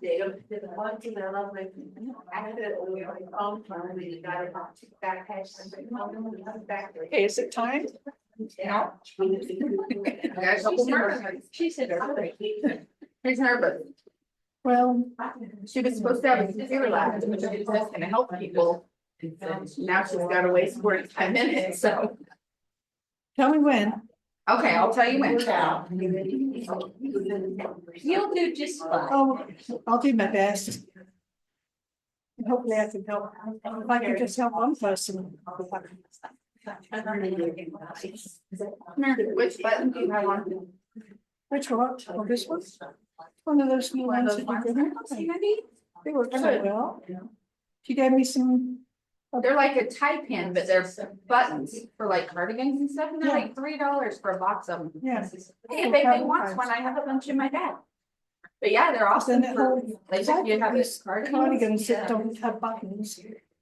They don't, the one thing I love, like, after we are home, we got it on backpacks and back. Okay, is it time? Yeah. She said, He's nervous. Well, She was supposed to have a computer lab, which is just gonna help people. Now she's got to wait 45 minutes, so. tell me when. Okay, I'll tell you when. you'll do just fine. Oh, I'll do my best. And hopefully I can help. If I can just help one person. Which button do you have on? Which one? Oh, this one? One of those new One ones. of those that you ones? give me? They work so well. She gave me some. They're like a tie pin, but they're buttons for like cardigans and stuff, and they're like $3 for a box of them. Yeah. Hey, if they want one, I have a bunch in my bag. But yeah, they're awesome Then it for, holds- like, if you have this Cardigans that don't have buttons.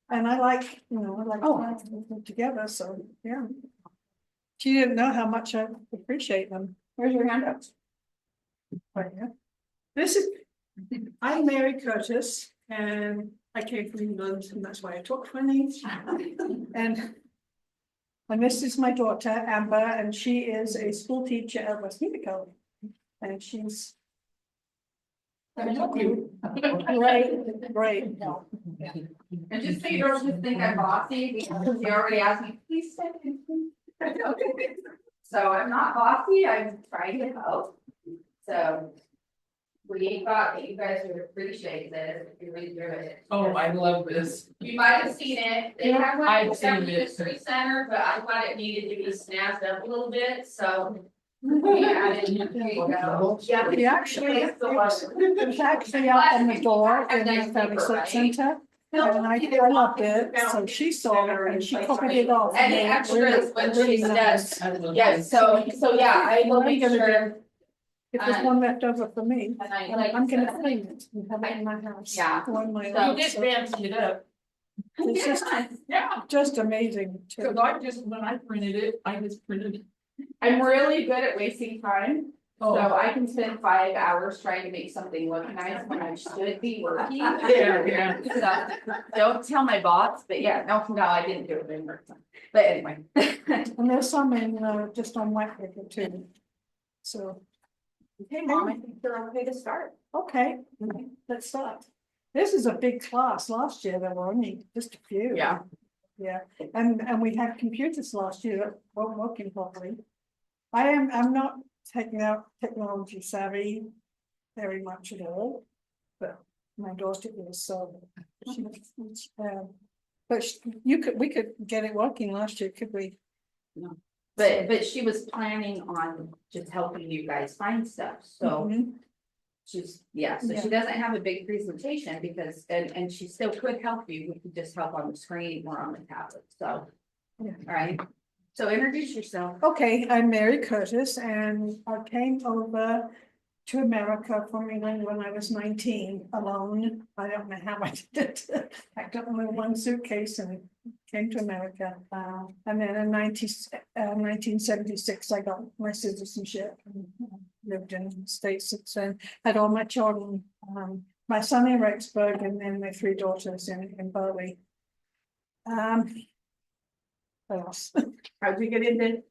And I like, I like them together, so, yeah. She didn't know how much I appreciate them. Where's your handout? Right, yeah. This is, I'm Mary Curtis, and I came from England, and that's why I took 20. And this is my daughter, Amber, and she is a school teacher at Westmeadow. And she's great. And just so you don't just think I'm bossy, because you already asked me, please step in. So I'm not bossy, I'm trying to help. So we thought that you guys would appreciate this if you read through it. Oh, I love this. You might have seen it. They have one I've for seen every it. history center, but I thought it needed to be snapped up a little bit, so. We added, here you go. Yeah. He actually, it was actually out on the door in the family center. And I loved it, so she saw it and she copied it off. And the made it extras when really she nice. does. Yeah, so yeah, I will make sure. If there's one left over for me, And I like. I'm gonna frame it and have it in my house. Yeah. On my So You own, did so fancy it up. it's Yeah, just amazing. too. cause I just, when I printed it, I just printed it. I'm really good at wasting time, so Oh, I can spend 5 hours trying to make something look nice when I should be working. yeah. So, don't tell my boss, but yeah, no, I didn't do it in work time, but anyway. And there's some in, just on white paper too. So, Okay, Mom, I think you're okay to start. okay, let's start. This is a big class. Last year there were only just a few. Yeah. Yeah, and we had computers last year that weren't working properly. I'm not technology savvy very much at all, but my daughter is, so. But we could get it working last year, could we? But she was planning on just helping you guys find stuff, so Mhm. she's, yeah, so she doesn't have a big presentation because, and she still could help you, we could just help on the screen or on the tablet, so. Yeah. All right, so introduce yourself. Okay, I'm Mary Curtis and I came over to America from England when I was 19 alone. I don't know how I did it. Packed up my one suitcase and came to America. And then in 1976, I got my citizenship and lived in the States since then. Had all my children, my son in Rexburg and then my 3 daughters in Bowie. What else? How'd you get involved?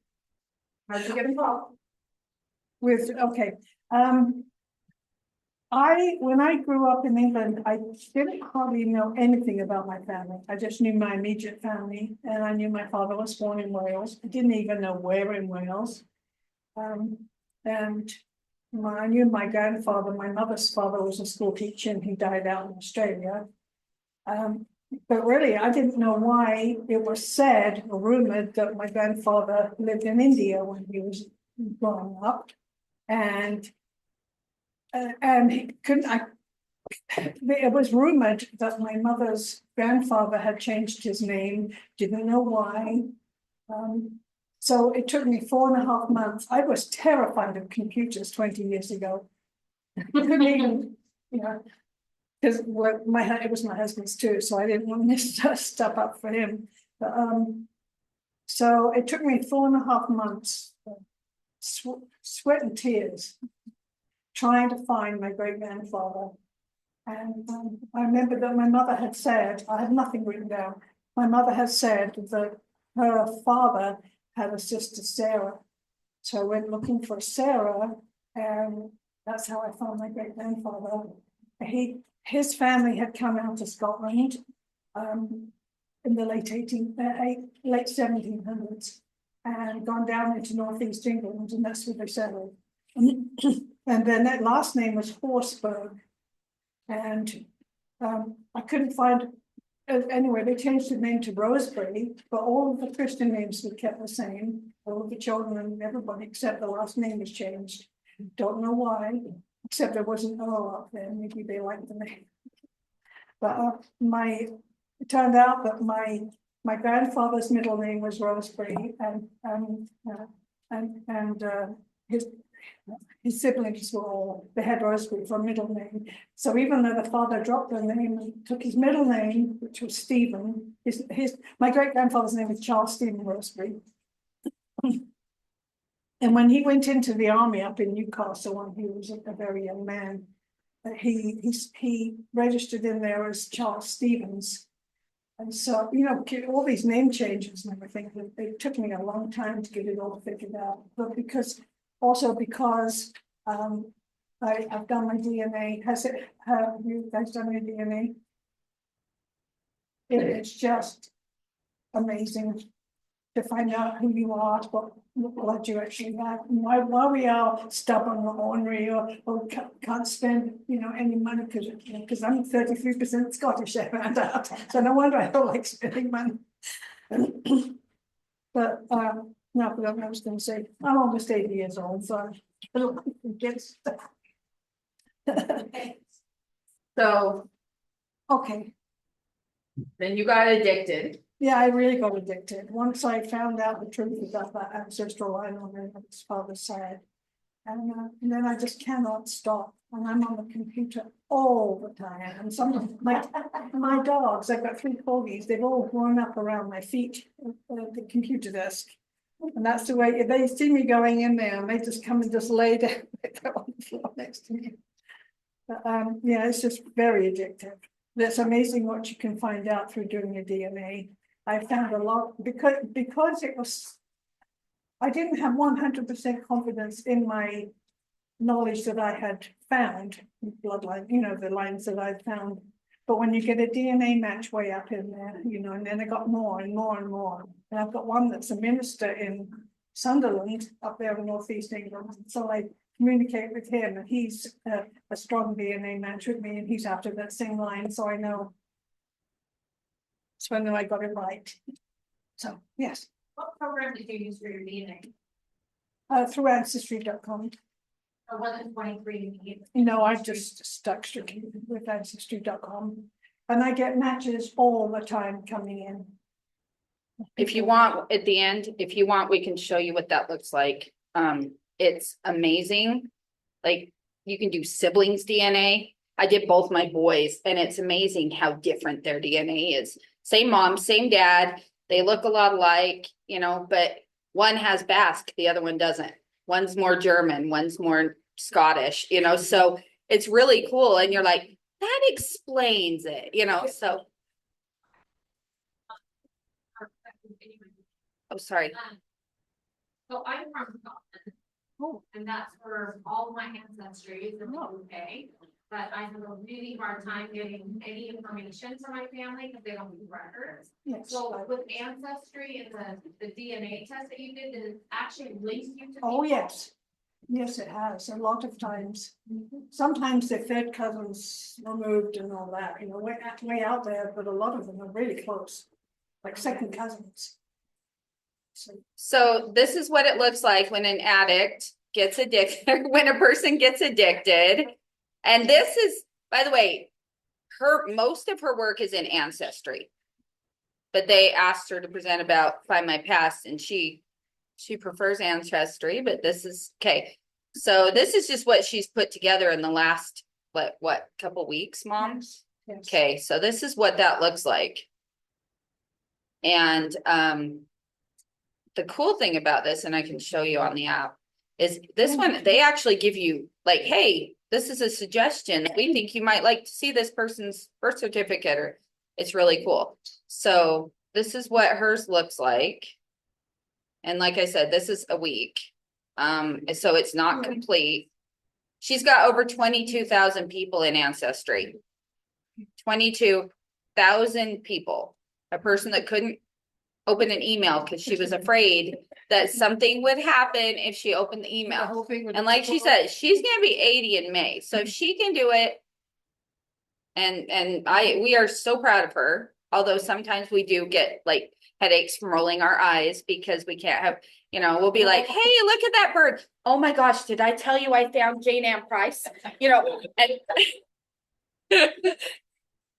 Okay, when I grew up in England, I didn't hardly know anything about my family. I just knew my immediate family and I knew my father was born in Wales. I didn't even know where in Wales. And I knew my grandfather, my mother's father was a school teacher and he died out in Australia. But really, I didn't know why it was said or rumored that my grandfather lived in India when he was growing up. And he couldn't, it was rumored that my mother's grandfather had changed his name, didn't know why. So it took me 4.5 months. I was terrified of computers 20 years ago. Couldn't even, because it was my husband's too, so I didn't want to step up for him. But, so it took me 4.5 months, sweat and tears, trying to find my great grandfather. And I remember that my mother had said, I have nothing written down. My mother had said that her father had a sister Sarah. So I went looking for Sarah, and that's how I found my great grandfather. His family had come out to Scotland in the late 1700s and gone down into northeast England, and that's where they settled. And then that last name was Horsburgh. And I couldn't find, anyway, they changed the name to Roseberry, but all of the Christian names were kept the same. All of the children and everybody except the last name was changed. Don't know why, except there wasn't Earl up there. Maybe they liked the name. But it turned out that my grandfather's middle name was Roseberry, and his siblings were all, they had Roseberry for a middle name. So even though the father dropped the name and took his middle name, which was Stephen, my great grandfather's name was Charles Stephen Roseberry. And when he went into the army up in Newcastle when he was a very young man, he registered in there as Charles Stevens. And so, you know, all these name changes and everything, it took me a long time to get it all figured out. But because I've done my DNA. Have you guys done your DNA? It's just amazing to find out who you are, what blood you actually have, and why we are stubborn or ornery or can't spend, you know, any money because I'm 33% Scottish, I found out. So no wonder I don't like spending money. But no, I forgot what I was going to say. I'm almost 80 years old, so I don't get stuff. So Okay. then you got addicted. Yeah, I really got addicted. Once I found out the truth about that ancestral line on his father's side. And then I just cannot stop. And I'm on the computer all the time. And some of my dogs, I've got 3 corgis, they've all grown up around my feet at the computer desk. And that's the way they see me going in there and they just come and just lay down on the floor next to me. But yeah, it's just very addictive. It's amazing what you can find out through doing your DNA. I found a lot because it was, I didn't have 100% confidence in my knowledge that I had found bloodline, you know, the lines that I'd found. But when you get a DNA match way up in there, you know, and then I got more and more and more. And I've got one that's a minister in Sunderland up there in northeast England. So I communicate with him, and he's a strong DNA match with me, and he's after that same line, so I know. So I know I got it right. So yes. What program did you use for your DNA? Through ancestry.com. Or wasn't 23andMe? You know, I just stuck strictly with ancestry.com, and I get matches all the time coming in. If you want, at the end, if you want, we can show you what that looks like. It's amazing. Like, you can do siblings DNA. I did both my boys, and it's amazing how different their DNA is. Same mom, same dad. They look a lot alike, you know, but one has Basque, the other one doesn't. One's more German, one's more Scottish, you know, so it's really cool. And you're like, that explains it, you know, so. Oh, sorry. So I'm from Scotland. Oh. And that's where all my ancestry is in the UK. But I have a really hard time getting any information from my family because they don't do records. Yes. So with Ancestry and the DNA test that you did, did it actually link you to? Oh, people? yes. Yes, it has, a lot of times. Sometimes they're third cousins removed and all that, you know, way out there, but a lot of them are really close, like second cousins. So this is what it looks like when an addict gets addicted, when a person gets addicted. And this is, by the way, most of her work is in Ancestry. But they asked her to present about FindMyPast, and she prefers Ancestry, but this is okay. So this is just what she's put together in the last what couple weeks, Mom? Yes. Okay, so this is what that looks like. And the cool thing about this, and I can show you on the app, is this one, they actually give you like, hey, this is a suggestion. We think you might like to see this person's birth certificate, or it's really cool. So this is what hers looks like. And like I said, this is a week. So it's not complete. She's got over 22,000 people in Ancestry. 22,000 people. A person that couldn't open an email because she was afraid that something would happen if she opened the email. And like she said, she's gonna be 80 in May. So if she can do it, and we are so proud of her. Although sometimes we do get like headaches from rolling our eyes because we can't have, we'll be like, hey, look at that bird. Oh my gosh, did I tell you I found Jane Ann Price? And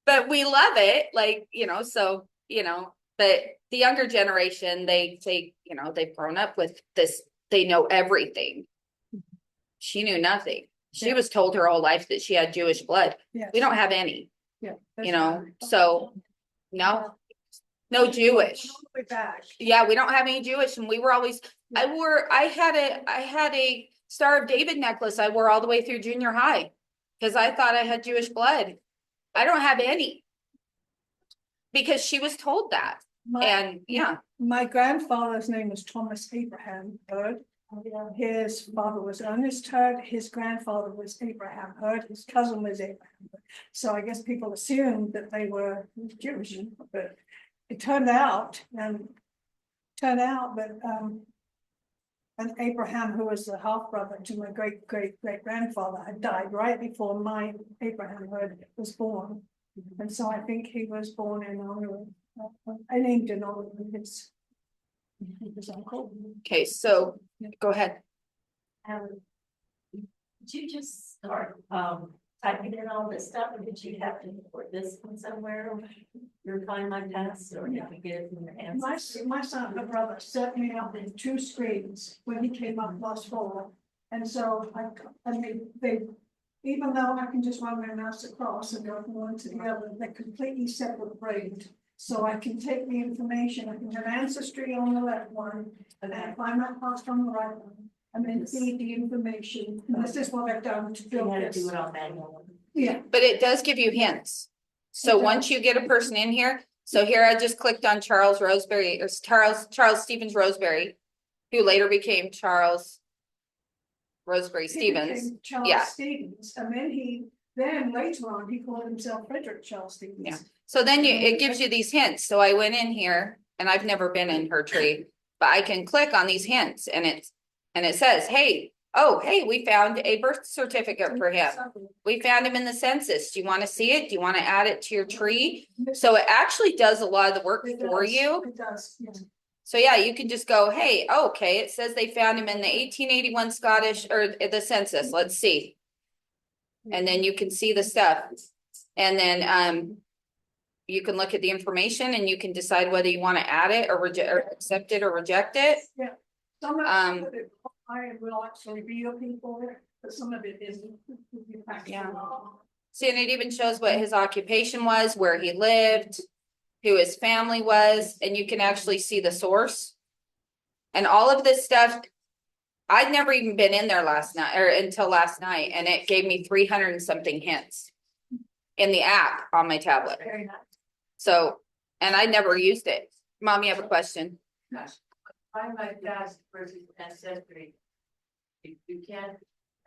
but we love it, like, but the younger generation, they've grown up with this, they know everything. She knew nothing. She was told her whole life that she had Jewish blood. Yes. We don't have any, Yeah. so no Jewish. We're back. Yeah, we don't have any Jewish, and we were always, I had a Star of David necklace I wore all the way through junior high because I thought I had Jewish blood. I don't have any because she was told that. And yeah, My grandfather's name was Thomas Abraham Hurd. His father was Ernest Hurd. His grandfather was Abraham Hurd. His cousin was Abraham Hurd. So I guess people assumed that they were Jewish, but it turned out that and Abraham, who was the half brother to my great grandfather, had died right before my Abraham Hurd was born, and so I think he was born in honor of. I named in honor of his uncle. okay, so go ahead. Did you just start typing in all this stuff, or did you have to import this one somewhere? Your FindMyPast, or did you get it from your ancestors? My son, my brother, set me up in 2 screens when he came up last fall, and so they even though I can just run my mouse across and go from one to the other, they're completely separate brained. So I can take the information, I can have Ancestry on the left one, and then FindMyPast on the right one, and then feed the information. And this is what I've done to You build had to this. do it on manual. Yeah, But it does give you hints. So It once does. you get a person in here, so here I just clicked on Charles Roseberry, or Charles Stevens Roseberry, who later became Charles Roseberry he became Stevens. Charles Yeah. Stevens, and then later on, he called himself Frederick Charles Stevens. Yeah. So then it gives you these hints. So I went in here, and I've never been in her tree, but I can click on these hints, and it says, hey, we found a birth certificate for him. We found him in the census. Do you want to see it? Do you want to add it to your tree? So it actually does a lot of the work It for does, you. It does, yes. So yeah, you can just go, hey, okay, it says they found him in the 1881 Scottish, or the census. Let's see. And then you can see the stuff. And then you can look at the information, and you can decide whether you want to add it or reject, or accept it or reject it. Some of it I will actually be looking for it, but some of it isn't. Yeah. See, and it even shows what his occupation was, where he lived, who his family was, and you can actually see the source. And all of this stuff, I'd never even been in there last night, or until last night, and it gave me 300 and something hints in the app on my tablet. Very nice. So, and I never used it. Mom, you have a question? FindMyPast versus Ancestry. You can't,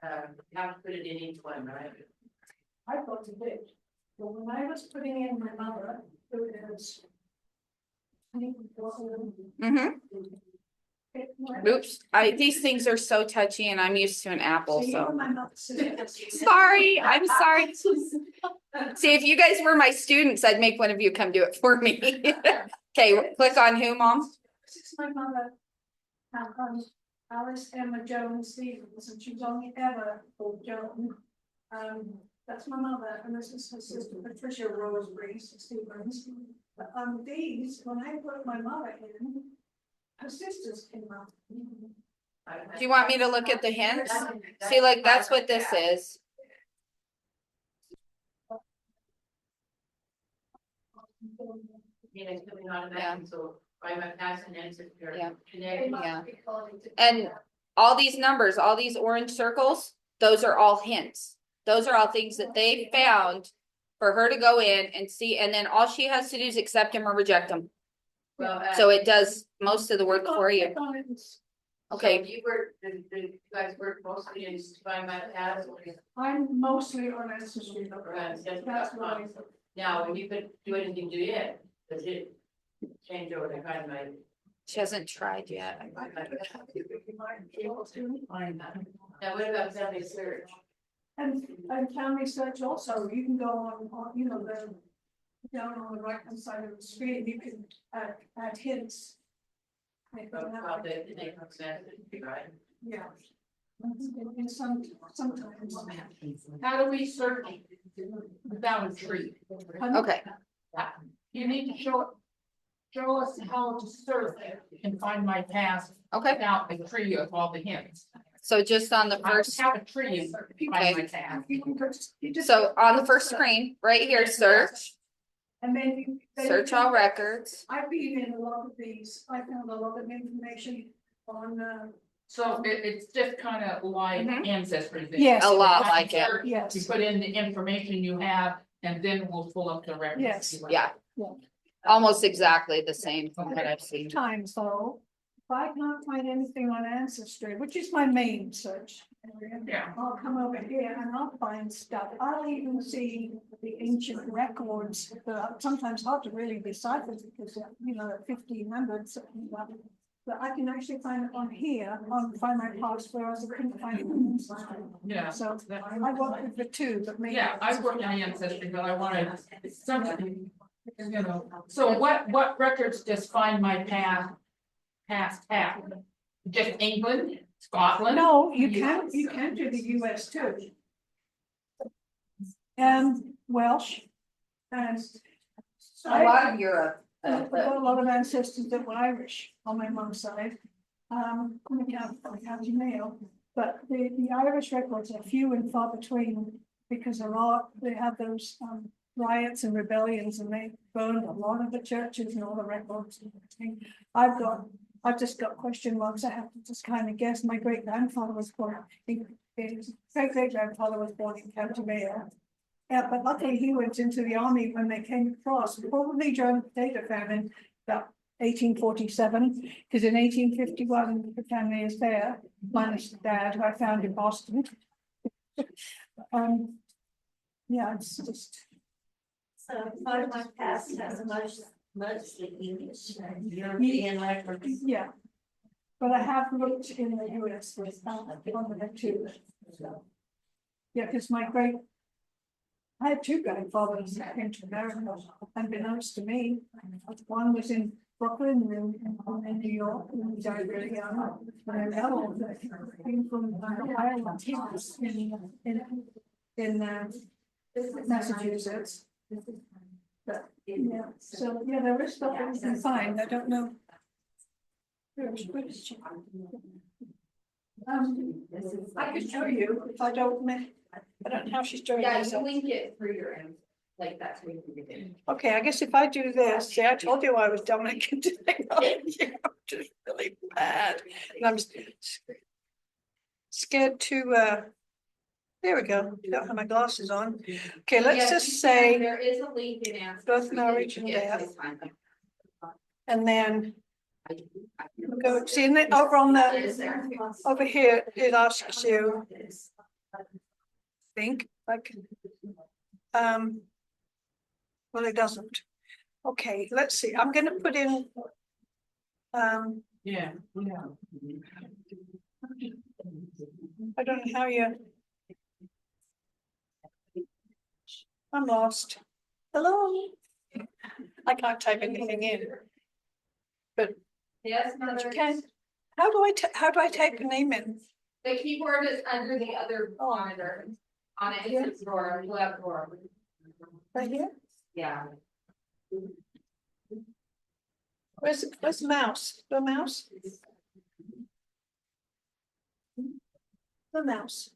you have to put it in each one, right? I thought it did, but when I was putting in my mother, it was. Mm-hmm. Oops, these things are so touchy, and I'm used to an Apple, so. Sorry, I'm sorry. See, if you guys were my students, I'd make one of you come do it for me. Okay, click on who, Mom? This is my mother, Alice Emma Jones Stevens, and she's only ever called Joan. That's my mother, and this is her sister Patricia Roseberry Stevens. But these, when I put my mother in, her sisters came up. Do you want me to look at the hints? See, like, that's what this is. You know, it's coming automatic, so FindMyPast and Ancestry. Yeah. Connected. Yeah. And all these numbers, all these orange circles, those are all hints. Those are all things that they found for her to go in and see, and then all she has to do is accept them or reject them. Well, So it does most of the work for you. Okay, You were, you guys work mostly in FindMyPast. I'm mostly on Ancestry. That's what I. Now, when you could do anything to it, does it change over to FindMy? she hasn't tried yet. Now, what about family search? And family search also, you can go on, you know, the, down on the right hand side of the screen, you can add hints. About the name of that, right? Yeah. In sometimes. How do we search without a tree? Okay, You need to show us how to search and find my past okay, without a tree of all the hints. so just on the I first, have a tree and find my past. You just- so on the first screen, right here, search, And then you. search all records. I've been in a lot of these, I found a lot of information on, So it's just kind of like Mhm. ancestry. thing. Yes. A lot You like it. search, yes. You put in the information you have and then we'll pull up the records. Yes. Yeah. Yeah. Almost exactly the same from what I've seen. Times though, if I can't find anything on Ancestry, which is my main search area. Yeah. I'll come over here and I'll find stuff. I'll even see the ancient records that are sometimes hard to really decipher because, you know, 1500s. But I can actually find it on here, on FindMyPast, whereas I couldn't find it on Instagram. Yeah. So I work with the two, but maybe. Yeah, I work in ancestry, but I wanted something, you know, so what records does Find My Past have? Just England, Scotland? No, you can do the US too. And Welsh. And A lot of Europe. I've got a lot of ancestors that were Irish on my mom's side. County Mayo, but the Irish records are few and far between because they have those riots and rebellions and they burned a lot of the churches and all the records and everything. I've just got question marks. I have to just kind of guess. My great grandfather was born, his great grandfather was born in County Mayo. Yeah, but luckily he went into the army when they came across, probably during the data famine, about 1847, because in 1851, the family is there, minus dad, who I found in Boston. Yeah, it's just. So FindMyPast has mostly English, European records. Yeah. But I have looked in the US with on the too. So. Yeah, because I had two grandfathers that came to America, unbeknownst to me. One was in Brooklyn and in New York, and he died really young. And the other one came from Ireland, he was in Massachusetts. But, yeah, so, yeah, there is stuff that we can find, I don't know. I could show you if I don't know how she's doing Yeah, this. you link it through your end, like that's what you do. Okay, I guess if I do this, see, I told you I was Dominic into technology, I'm just really bad. And I'm scared to, there we go, don't have my glasses on. Okay, let's Yes, just you say, can. There is a link in answer. both marriage and death. And then go, see, and then over on the, over here, it asks you, think, like, well, it doesn't. Okay, let's see, I'm gonna put in, Yeah. I don't know how you. I'm lost. Hello? I can't type anything in. But Yes, but you can. How do I type a name in? the keyboard is under the other monitor. On it, it's a drawer, left drawer. Right here? Yeah. Where's the mouse? The mouse? The mouse.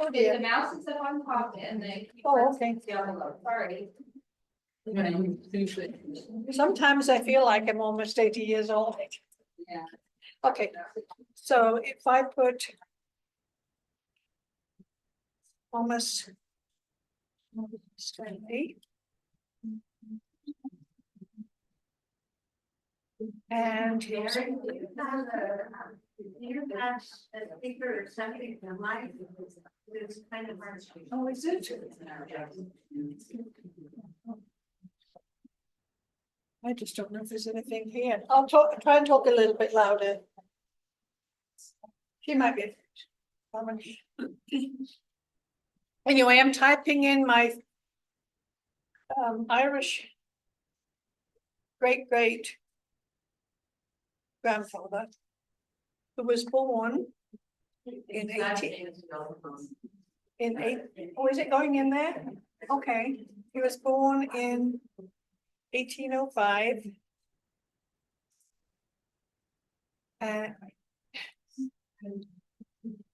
Oh The dear. mouse is up on top and the. Oh, okay. keyboard's down below. Sorry. Yeah, you do it. Sometimes I feel like I'm almost 80 years old. Yeah. Okay, so if I put Thomas Stanley. And here's, You have a speaker or something in mind, it's kind of hard. oh, is it? I just don't know if there's anything here. I'll try and talk a little bit louder. She might be. Anyway, I'm typing in my Irish great grandfather who was born in 18 in eight. Oh, is it going in there? Okay, he was born in 1805.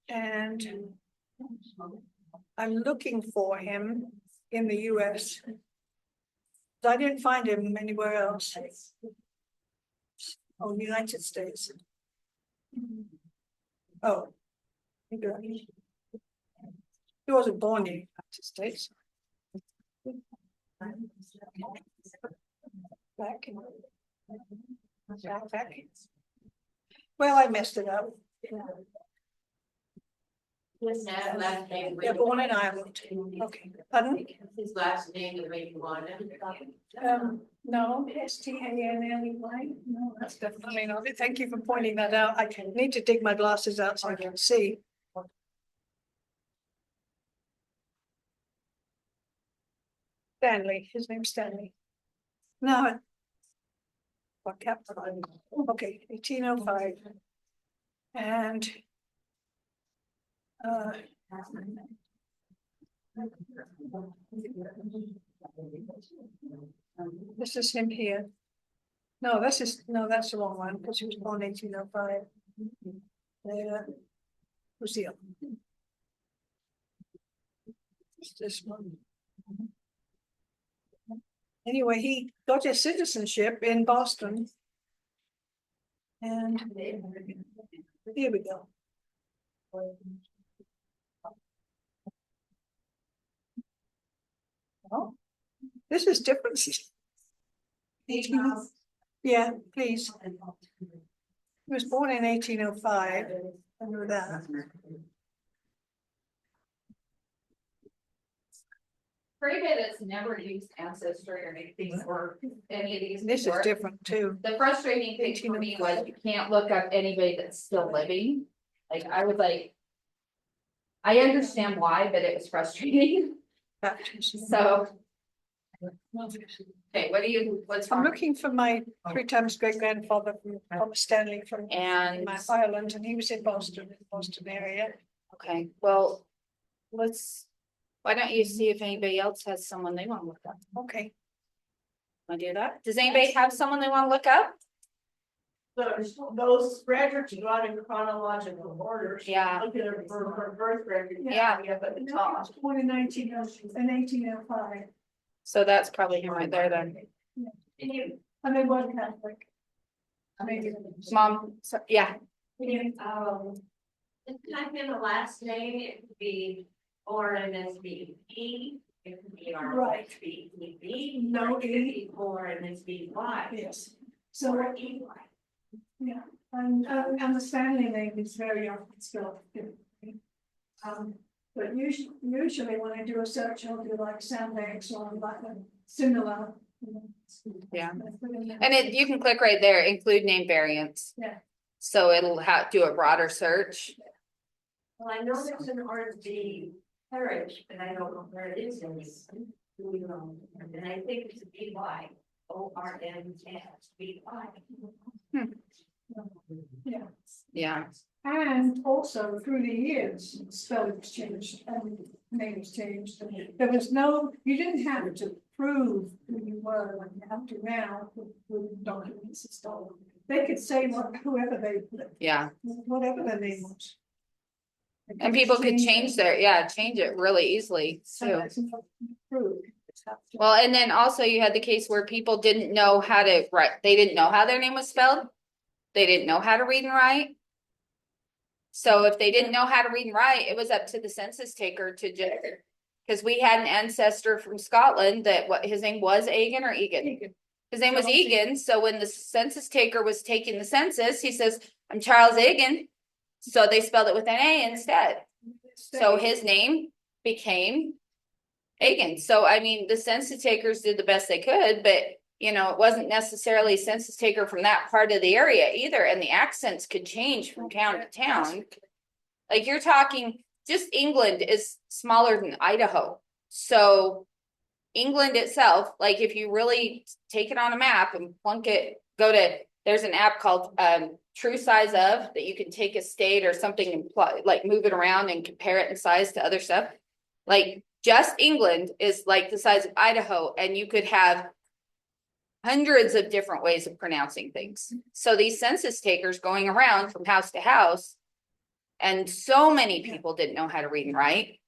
And I'm looking for him in the US. I didn't find him anywhere else. Oh, United States. Oh. He wasn't born in the United States. Back. Well, I messed it up. His last name. They're born in Ireland. Okay, pardon? His last name to make you want it. No, Stanley. No, that's definitely not it. Thank you for pointing that out. I need to dig my glasses out so I can see. Stanley, his name's Stanley. No. What capital? Okay, 1805. And this is him here. No, that's the wrong one because he was born 1805. There, who's the other? It's this one. Anyway, he got his citizenship in Boston. And here we go. Oh, this is different. Yeah, please. He was born in 1805. I know that. David has never used Ancestry or anything or any of these. This is before. different too. The frustrating thing for me was you can't look up anybody that's still living. Like, I was like. I understand why, but it was frustrating, so. Okay, what's I'm wrong? looking for my 3 times great grandfather from Thomas Stanley from And, Ireland, and he was in the Boston area. okay, well, why don't you see if anybody else has someone they wanna look up? Okay. Wanna do that? Does anybody have someone they wanna look up? Those records go out in chronological order. Yeah. Look at her birth record. Yeah. We have at the No, he top. was born in 1805. So that's probably him right there then. And they were Catholic. Maybe. Mom, so, yeah, Type in the last name, it could be or MSBP, it could be R Right. B, No or it could be or MSBY. Yes. So, Or EY. yeah, and the Stanley name is very often spelled differently. But usually when I do a search, I'll do like Sandbags or like a similar. Yeah. and you can click right there, include name variants. Yeah. So it'll do a broader search. Well, I know there's an RSD parish, but I don't know where it is in this. And I think it's a BY, ORNSBY. Yeah. Yeah, And also through the years, spellings changed and names changed. There was you didn't have to prove who you were like you have to now with documents and stuff. They could say whoever yeah, whatever their name was. and people could change it really easily too. Well, and then also you had the case where people didn't know how to write, they didn't know how their name was spelled. they didn't know how to read and write. So if they didn't know how to read and write, it was up to the census taker to just, because we had an ancestor from Scotland that what his name was Egan or Egan. His name was Egan. So when the census taker was taking the census, he says, I'm Charles Egan. So they spelled it with an A instead. So his name became Egan. So I mean, the census takers did the best they could, but you know, it wasn't necessarily a census taker from that part of the area either. And the accents could change from town to town. Like you're talking, just England is smaller than Idaho. So England itself, like if you really take it on a map and plunk it, there's an app called True Size Of that you can take a state or something and like move it around and compare it in size to other stuff. Like just England is like the size of Idaho, and you could have hundreds of different ways of pronouncing things. So these census takers going around from house to house, and so many people didn't know how to read and write.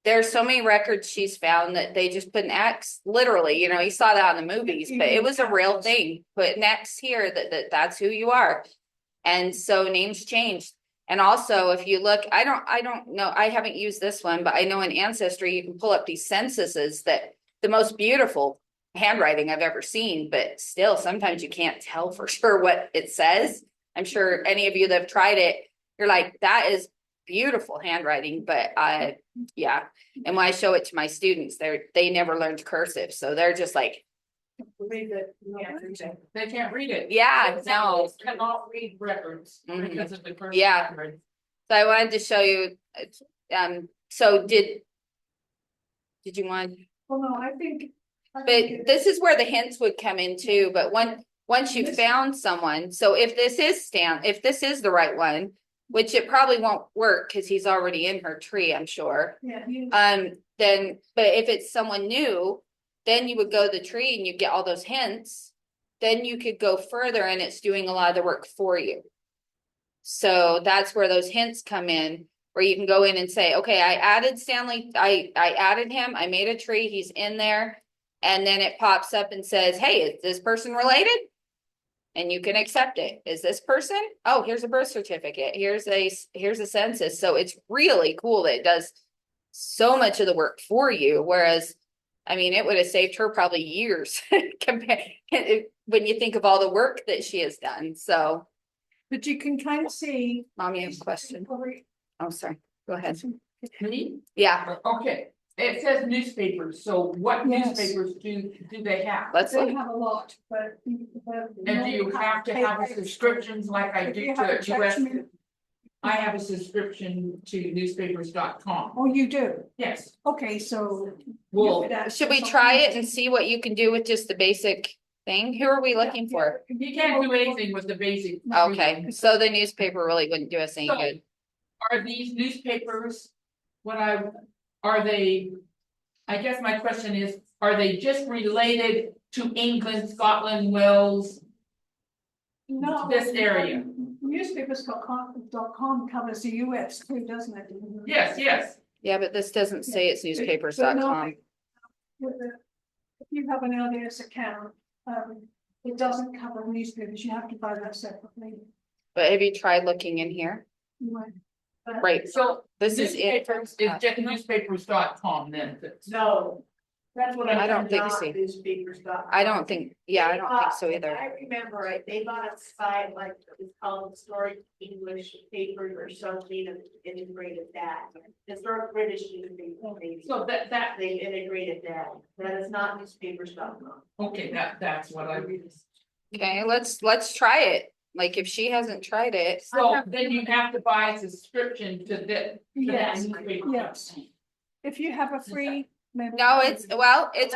There's so many records she's found that they just put an X, literally, you know, you saw that on the movies, but it was a real thing. Put an X here that's who you are. And so names changed. And also if you look, I don't know, I haven't used this one, but I know in Ancestry, you can pull up these censuses that the most beautiful handwriting I've ever seen, but still sometimes you can't tell for sure what it says. I'm sure any of you that have tried it, you're like, that is beautiful handwriting, but yeah. And when I show it to my students, they never learned cursive. So they're just like, Believe it. They can't read it. yeah, no. Cannot read records Mhm. because of the cursive. Yeah. handwriting. So I wanted to show you, so did you want, Well, no, I think. but this is where the hints would come in too, but once you found someone, so if this is the right one, which it probably won't work because he's already in her tree, I'm sure. Yeah. Then, but if it's someone new, then you would go to the tree and you get all those hints. Then you could go further and it's doing a lot of the work for you. So that's where those hints come in, where you can go in and say, okay, I added Stanley, I added him, I made a tree, he's in there. And then it pops up and says, hey, is this person related? And you can accept it. Is this person? Oh, here's a birth certificate. Here's a census. So it's really cool that it does so much of the work for you. Whereas, I mean, it would have saved her probably years when you think of all the work that she has done. So, But you can kind of see. Mom, you have a question? Oh, sorry. Go ahead. Me? Yeah, Okay, it says newspapers, so what Yes. newspapers do they have? let's They look. have a lot, but. And do you have to have a subscriptions like I If do you have a to US? judgment- I have a subscription to newspapers.com. Oh, you do? Yes, Okay, so. well, Should we try it and see what you can do with just the basic thing? Who are we looking for? you can't do anything with the basic. Okay, so the newspaper really wouldn't do us any So- good. Are these newspapers, I guess my question is, are they just related to England, Scotland, Wales? No. This area. Newspapers.com covers the US too, doesn't it? Yes. Yeah, but this doesn't say it's newspapers.com. If you have an LDS account, it doesn't cover newspapers, you have to buy that separately. But have you tried looking in here? Right, So this is it. newspapers is just newspapers.com then. No. That's what I I don't think so. I don't think, yeah, I don't think so either. I remember, right, they bought a site like it's called Historic English Papers or something and integrated that. Historic British newspaper, maybe. So that, They integrated that. That is not newspapers.com. okay, that's what I read. Okay, let's try it. Like if she hasn't tried it, So then you have to buy a subscription to that. Yes, yes. If you have a free. no, it's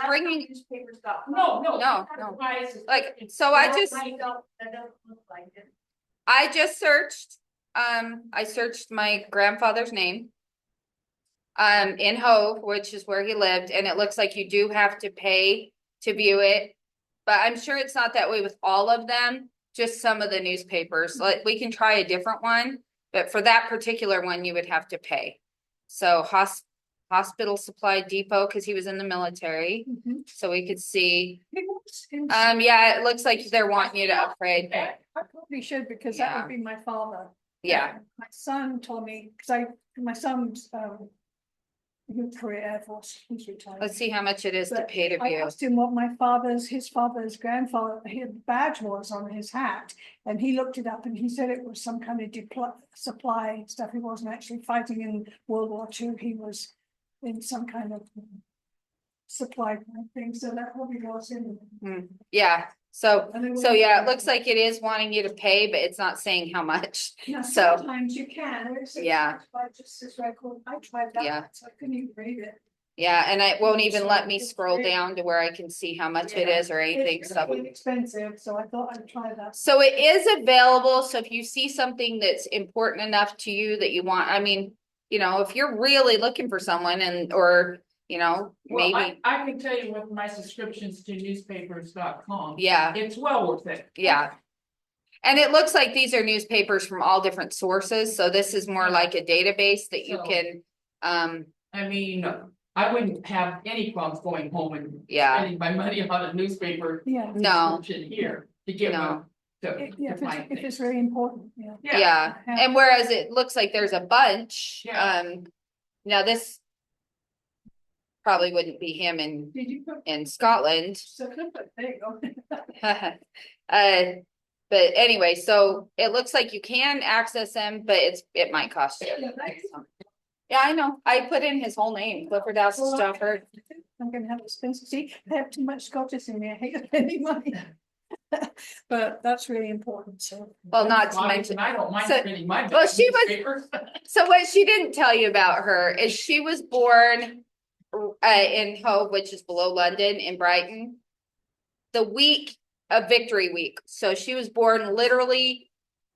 bringing, Newspapers.com. No. No, you have to no. buy a subscription. like, so I just, That doesn't look like it. I just searched, I searched my grandfather's name. In Hove, which is where he lived, and it looks like you do have to pay to view it. But I'm sure it's not that way with all of them, just some of the newspapers. Like, we can try a different one, but for that particular one, you would have to pay. So Hospital Supply Depot, because he was in the military, so we could see. Yeah, it looks like they're wanting you to upgrade. Okay. probably should, because that Yeah. would be my father. Yeah, My son told me, because my son's, career Air Force, he's retired. let's see how much it is to But pay to I view. asked him what his father's grandfather, his badge was on his hat, and he looked it up and he said it was some kind of supply stuff. He wasn't actually fighting in World War II. He was in some kind of supply kind of thing, so that probably was him. Yeah, so, And they so were- yeah, it looks like it is wanting you to pay, but it's not saying how much. Now, so- sometimes you can. It says Yeah. by just this record. I tried that, Yeah. one, so I couldn't even read it. Yeah, and it won't even let me scroll down to where I can see how much it is or anything, It's so. really expensive, so I thought I'd try that. So it is available, so if you see something that's important enough to you that you want, I mean, you know, if you're really looking for someone and, or, you know, Well, maybe, I can tell you with my subscriptions to newspapers.com. yeah, It's well worth it. yeah. And it looks like these are newspapers from all different sources, so this is more like a database that you So- can, I mean, I wouldn't have any problems going home and Yeah. spending my money on a newspaper Yeah. no, subscription here to get no. one. Yeah, if it's really important, yeah. Yeah, and whereas it looks like there's a bunch, Yeah. now this probably wouldn't be him Did you put? in Scotland. So, there you go. But anyway, so it looks like you can access them, but it might cost you. Yeah, thanks. Yeah, I know. I put in his whole name, Clifford House Stafford. I'm gonna have expensive, see, I have too much Scottish in me, I hate spending money. But that's really important, so. Well, not to Well, mention, I don't mind So- spending my. well, she was- newspapers. so what she didn't tell you about her is she was born in Hove, which is below London in Brighton. The week of Victory Week. So she was born literally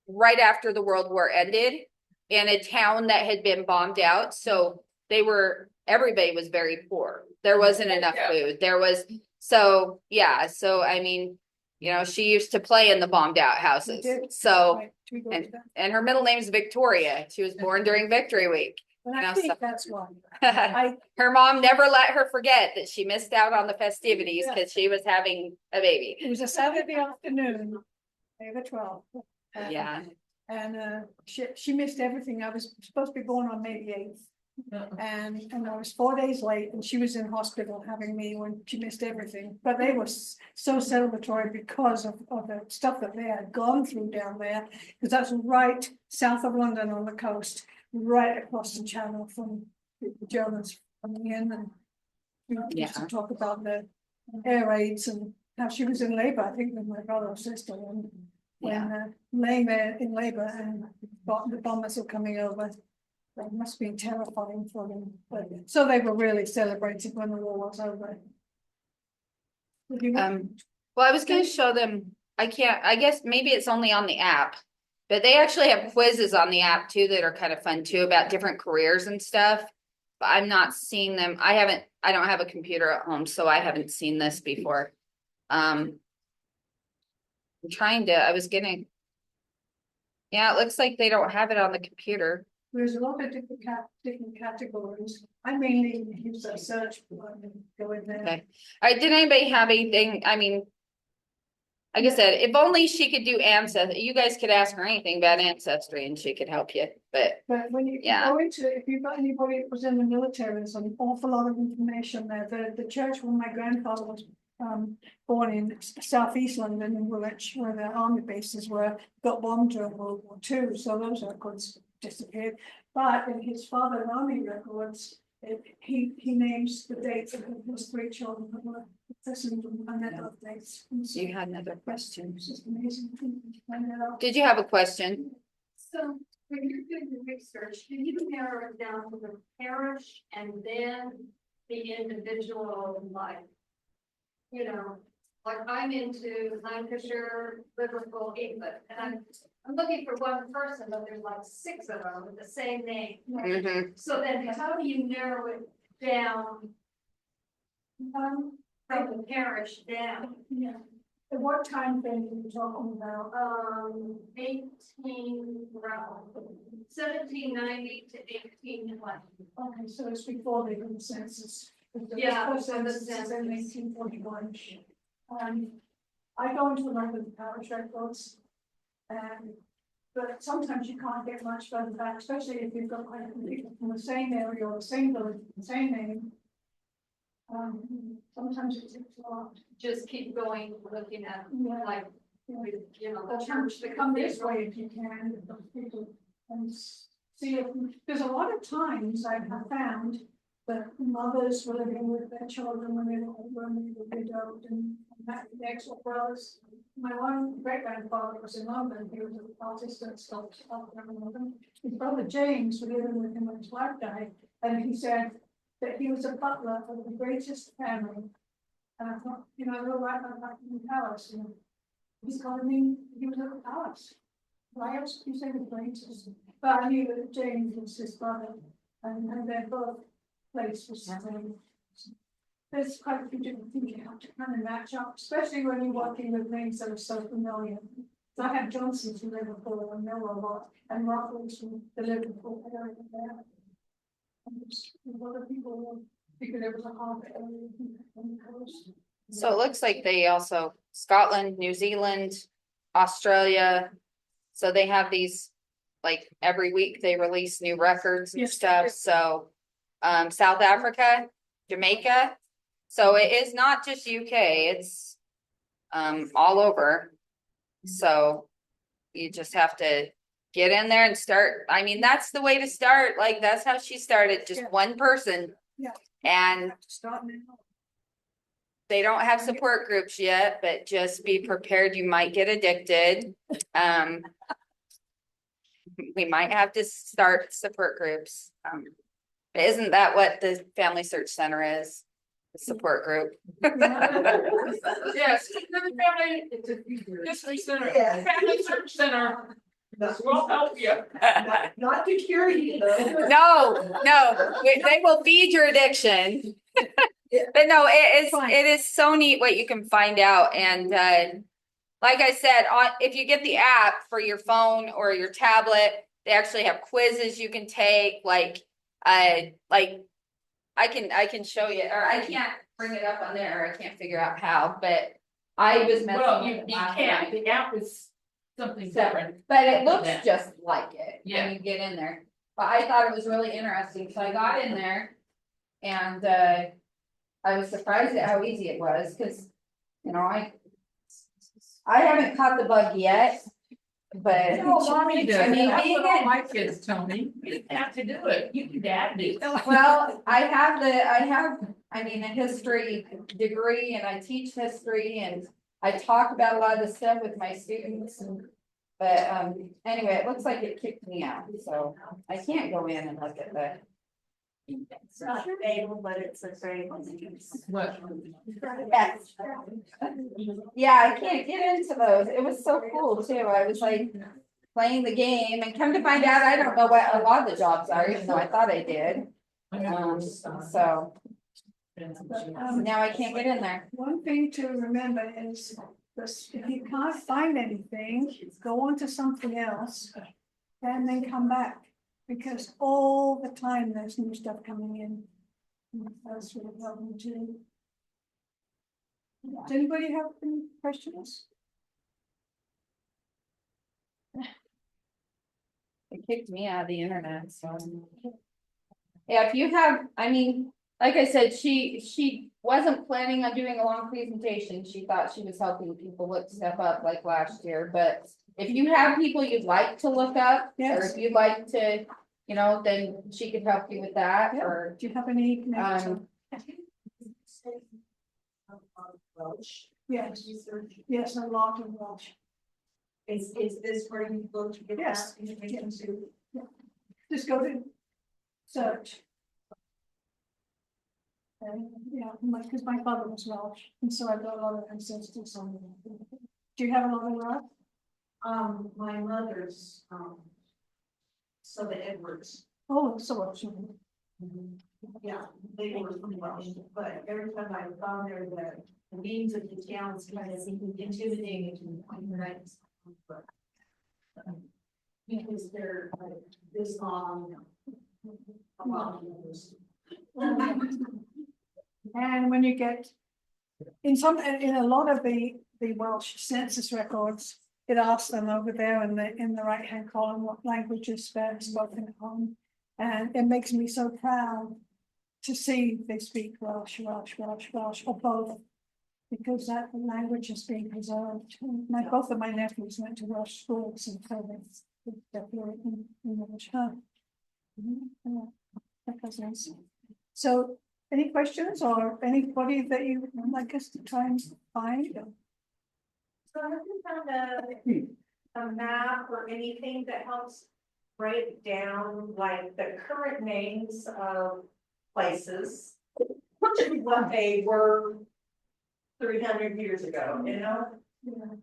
right after the World War ended in a town that had been bombed out. So everybody was very poor. There wasn't enough Yeah. food. So I mean, you know, she used to play in the bombed out we houses. did. So, Right, should we go to that? and her middle name is Victoria. She was born during Victory Week. And I Now, think so- that's why, Her I, mom never let her forget that she missed out on the festivities because she was having a baby. it was a Saturday afternoon, May the 12th. Yeah. And she missed everything. I was supposed to be born on May the 8th. And I was 4 days late and she was in hospital having me when she missed everything. But they were so celebratory because of the stuff that they had gone through down there. Because that's right south of London on the coast, right across the channel from the Germans coming in. And we used to Yeah. talk about the air raids and how she was in labor, I think, with my brother or sister. And when laying there in labor and the bombers were coming over. That must be terrifying for them, but so they were really celebrated when the war was over. Did you want- Well, I was gonna show them, I guess maybe it's only on the app. But they actually have quizzes on the app too that are kind of fun too about different careers and stuff. But I'm not seeing them. I don't have a computer at home, so I haven't seen this before. I'm trying to, yeah, it looks like they don't have it on the computer. There's a lot of different categories. I mainly use a search button and go in there. Okay. All right, did anybody have anything? I mean, like I said, if only she could do ancestry, you guys could ask her anything about ancestry and she could help you, but But when you Yeah. go into, if you've got anybody that was in the military, there's an awful lot of information there. The church where my grandfather was born in southeast London in Woolwich, where the army bases were, got bombed during World War II, so those records disappeared. But in his father's army records, he names the dates of his 3 children that were christened and their birthdays. And so you had another question. it's just amazing to find that out. Did you have a question? So when you're doing the research, can you narrow it down to the parish and then the individual, like, you know, like I'm into Lancashire, Liverpool, England, and I'm looking for one person, but there's like 6 of them with the same name. Mhm. So then how do you narrow it down? From the parish down, Yeah. At what time frame are you talking about? 1790 to 1820. Okay, so it's before the census. Yeah, The first before the census is in census. 1841. I go into the London parish records. And, but sometimes you can't get much further back, especially if you've got like people from the same area or the same village, the same name. Sometimes it takes a lot. Just keep going, looking at, Yeah. like, you know, Or the church to that come comes this way if you can, with those people, and see if, there's a lot of times I have found that mothers were living with their children when they were widowed and that the actual brothers. My one great grandfather was in London, he was an artist and sculptor up there in London. His brother James was living with him when his wife died, and he said that he was a butler of the greatest family. And I thought, you know, they're right back in the palace, you know. He's calling me, he was at the palace. Why else would you say the greatest? But I knew that James was his brother, and their both place was the same. There's quite a few different things you have to kind of match up, especially when you're working with names that are so familiar. So I had Johnson's from Liverpool and Miller a lot, and Ruffles from the Liverpool area there. And a lot of people, because there was a harbour area on the coast. So it looks like they also, Scotland, New Zealand, Australia. So they have these, like, every week they release new records and Yes, they stuff, do. so. South Africa, Jamaica, so it is not just UK, it's. All over. So. You just have to get in there and start, I mean, that's the way to start, like, that's how she started, just Yeah. one person. Yeah. And Starting it. they don't have support groups yet, but just be prepared, you might get addicted. We might have to start support groups. Isn't that what the Family Search Center is? The support group. Yes, the family, history center, family search center, we'll help you. Not to cure you though. No, they will feed your addiction. But no, it is so neat what you can find out, and like I said, if you get the app for your phone or your tablet, they actually have quizzes you can take, like I can show you, or I can't bring it up on there, I can't figure out how, but I was messing Well, with you it last can't, night. the app is something Separate, different. but it looks Yeah. just like it Yeah. when you get in there. But I thought it was really interesting, so I got in there and I was surprised at how easy it was, because you know, I haven't caught the bug yet, but No, mommy does, I mean, that's being what all in- my kids tell me, you didn't have to do it, you can dad do. well, I have, I mean, a history degree and I teach history and I talk about a lot of this stuff with my students and. But anyway, it looks like it kicked me out, so I can't go in and look at the. It's not stable, but it's a very. What? Yes. Yeah, I can't get into those. It was so cool too. I was like playing the game and come to find out, I don't know what a lot of the jobs are, even though I thought I did. So now I can't get in there. One thing to remember is this, if you can't find anything, go on to something else and then come back. Because all the time there's new stuff coming in. And that's really helping too. Does anybody have any questions? It kicked me out of the internet, so. Yeah, if you have, I mean, like I said, she wasn't planning on doing a long presentation. She thought she was helping people look stuff up like last year, but. If you have people you'd like to look up, or Yes. if you'd like to, you know, then she could help you with that, Yeah. or. Do you have any? Welsh. Yes, yes, a lot of Welsh. Is this where you go to get Yes. that information to? Just go to search. And, yeah, because my father was Welsh, and so I've got a lot of ancestors on there. Do you have a lot of Welsh? My mother's, so the Edwards, Oh, so Welsh. yeah, they were from Welsh, but every time I found there, the names of the towns kind of intimidating, right? Because they're like this long. And when you get, in a lot of the Welsh census records, it asks them over there in the right-hand column what language is spoken at home. And it makes me so proud to see they speak Welsh, or both. Because that language is being preserved. Both of my nephews went to Welsh schools, and so they definitely in English, huh? That was nice. So, any questions or anybody that you would like us to try and find? So have you found a map or anything that helps break down like the current names of places? What they were 300 years ago, you know? Yeah.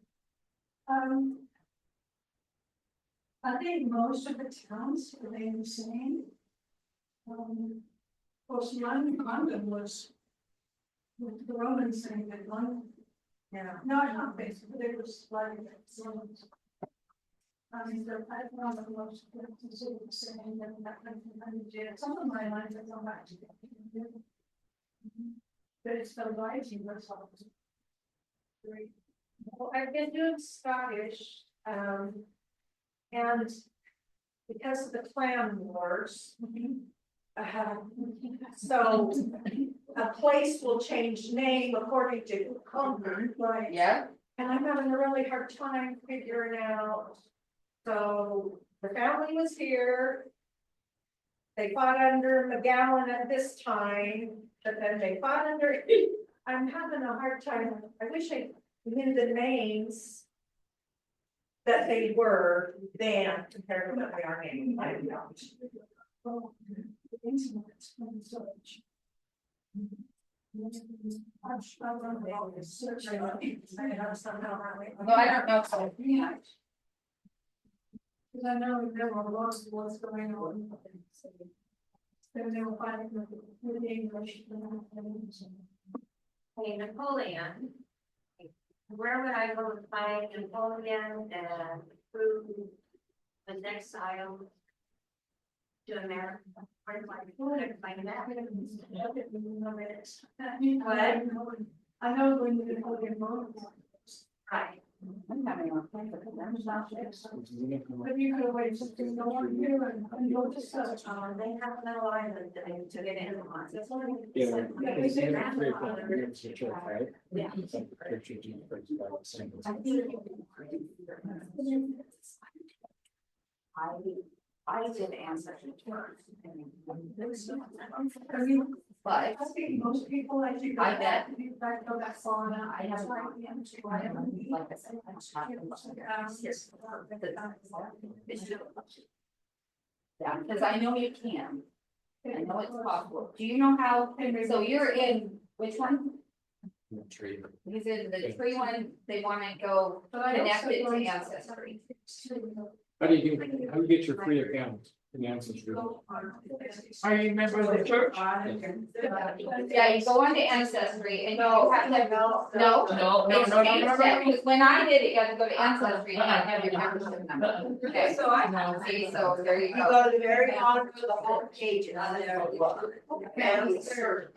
I think most of the towns remain the same. Of course, London was with the Romans saying that London. Yeah. No, not basically, it was like. I mean, I found that most of the city was saying that some of my lines have gone back to. But it's the writing that's all. Well, I've been doing Scottish, and because of the clan wars. So a place will change name according to who conquered, right? Yeah, And I'm having a really hard time figuring out. So the family was here. They fought under McGowan at this time, but then they fought under, I'm having a hard time. I wish I knew the names that they were then compared to what they are now. I don't. Oh, the internet and such. I've run all this search. no, I don't know, so, yeah. Because I know there were lots of what's going on. Then they were fighting with the English. Hey, Napoleon. Where would I go to find Napoleon and who was exiled to America? Where do I find that? I know when you Napoleon moments. Right. But you could wait to no one here and go to search. They have no island to get in. Yeah. I did ancestry tours. But I think most people, I think. I bet. Back to that sauna, I have. like Like I said, yeah, because I know you can. I know it's possible. Do you know how, so you're in, which one? He's in the tree one, they wanna go connect it to Ancestry. How do you get your free account in Ancestry? Are you a member of the church? Yeah, you go on to Ancestry and you have to, no? No. Because when I did it, you had to go to Ancestry and have your membership number. Okay, So I. No. see, so there you You go. go to the very bottom of the whole page and on there. Family search.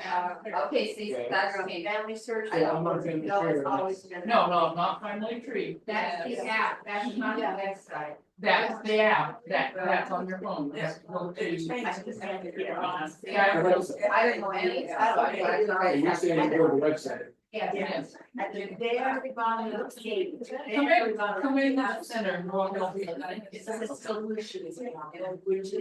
Okay, see, that's me. Family search. Yeah, I'm not family No, it's tree. always been. No, not Family Tree. That's the app, that's not the website. That's the app, that's on your phone. That's go to. I don't know any. Hey, you say you go to the website. Yes. At the very bottom of the page. Come in that center and walk over. It's a solution. Which is.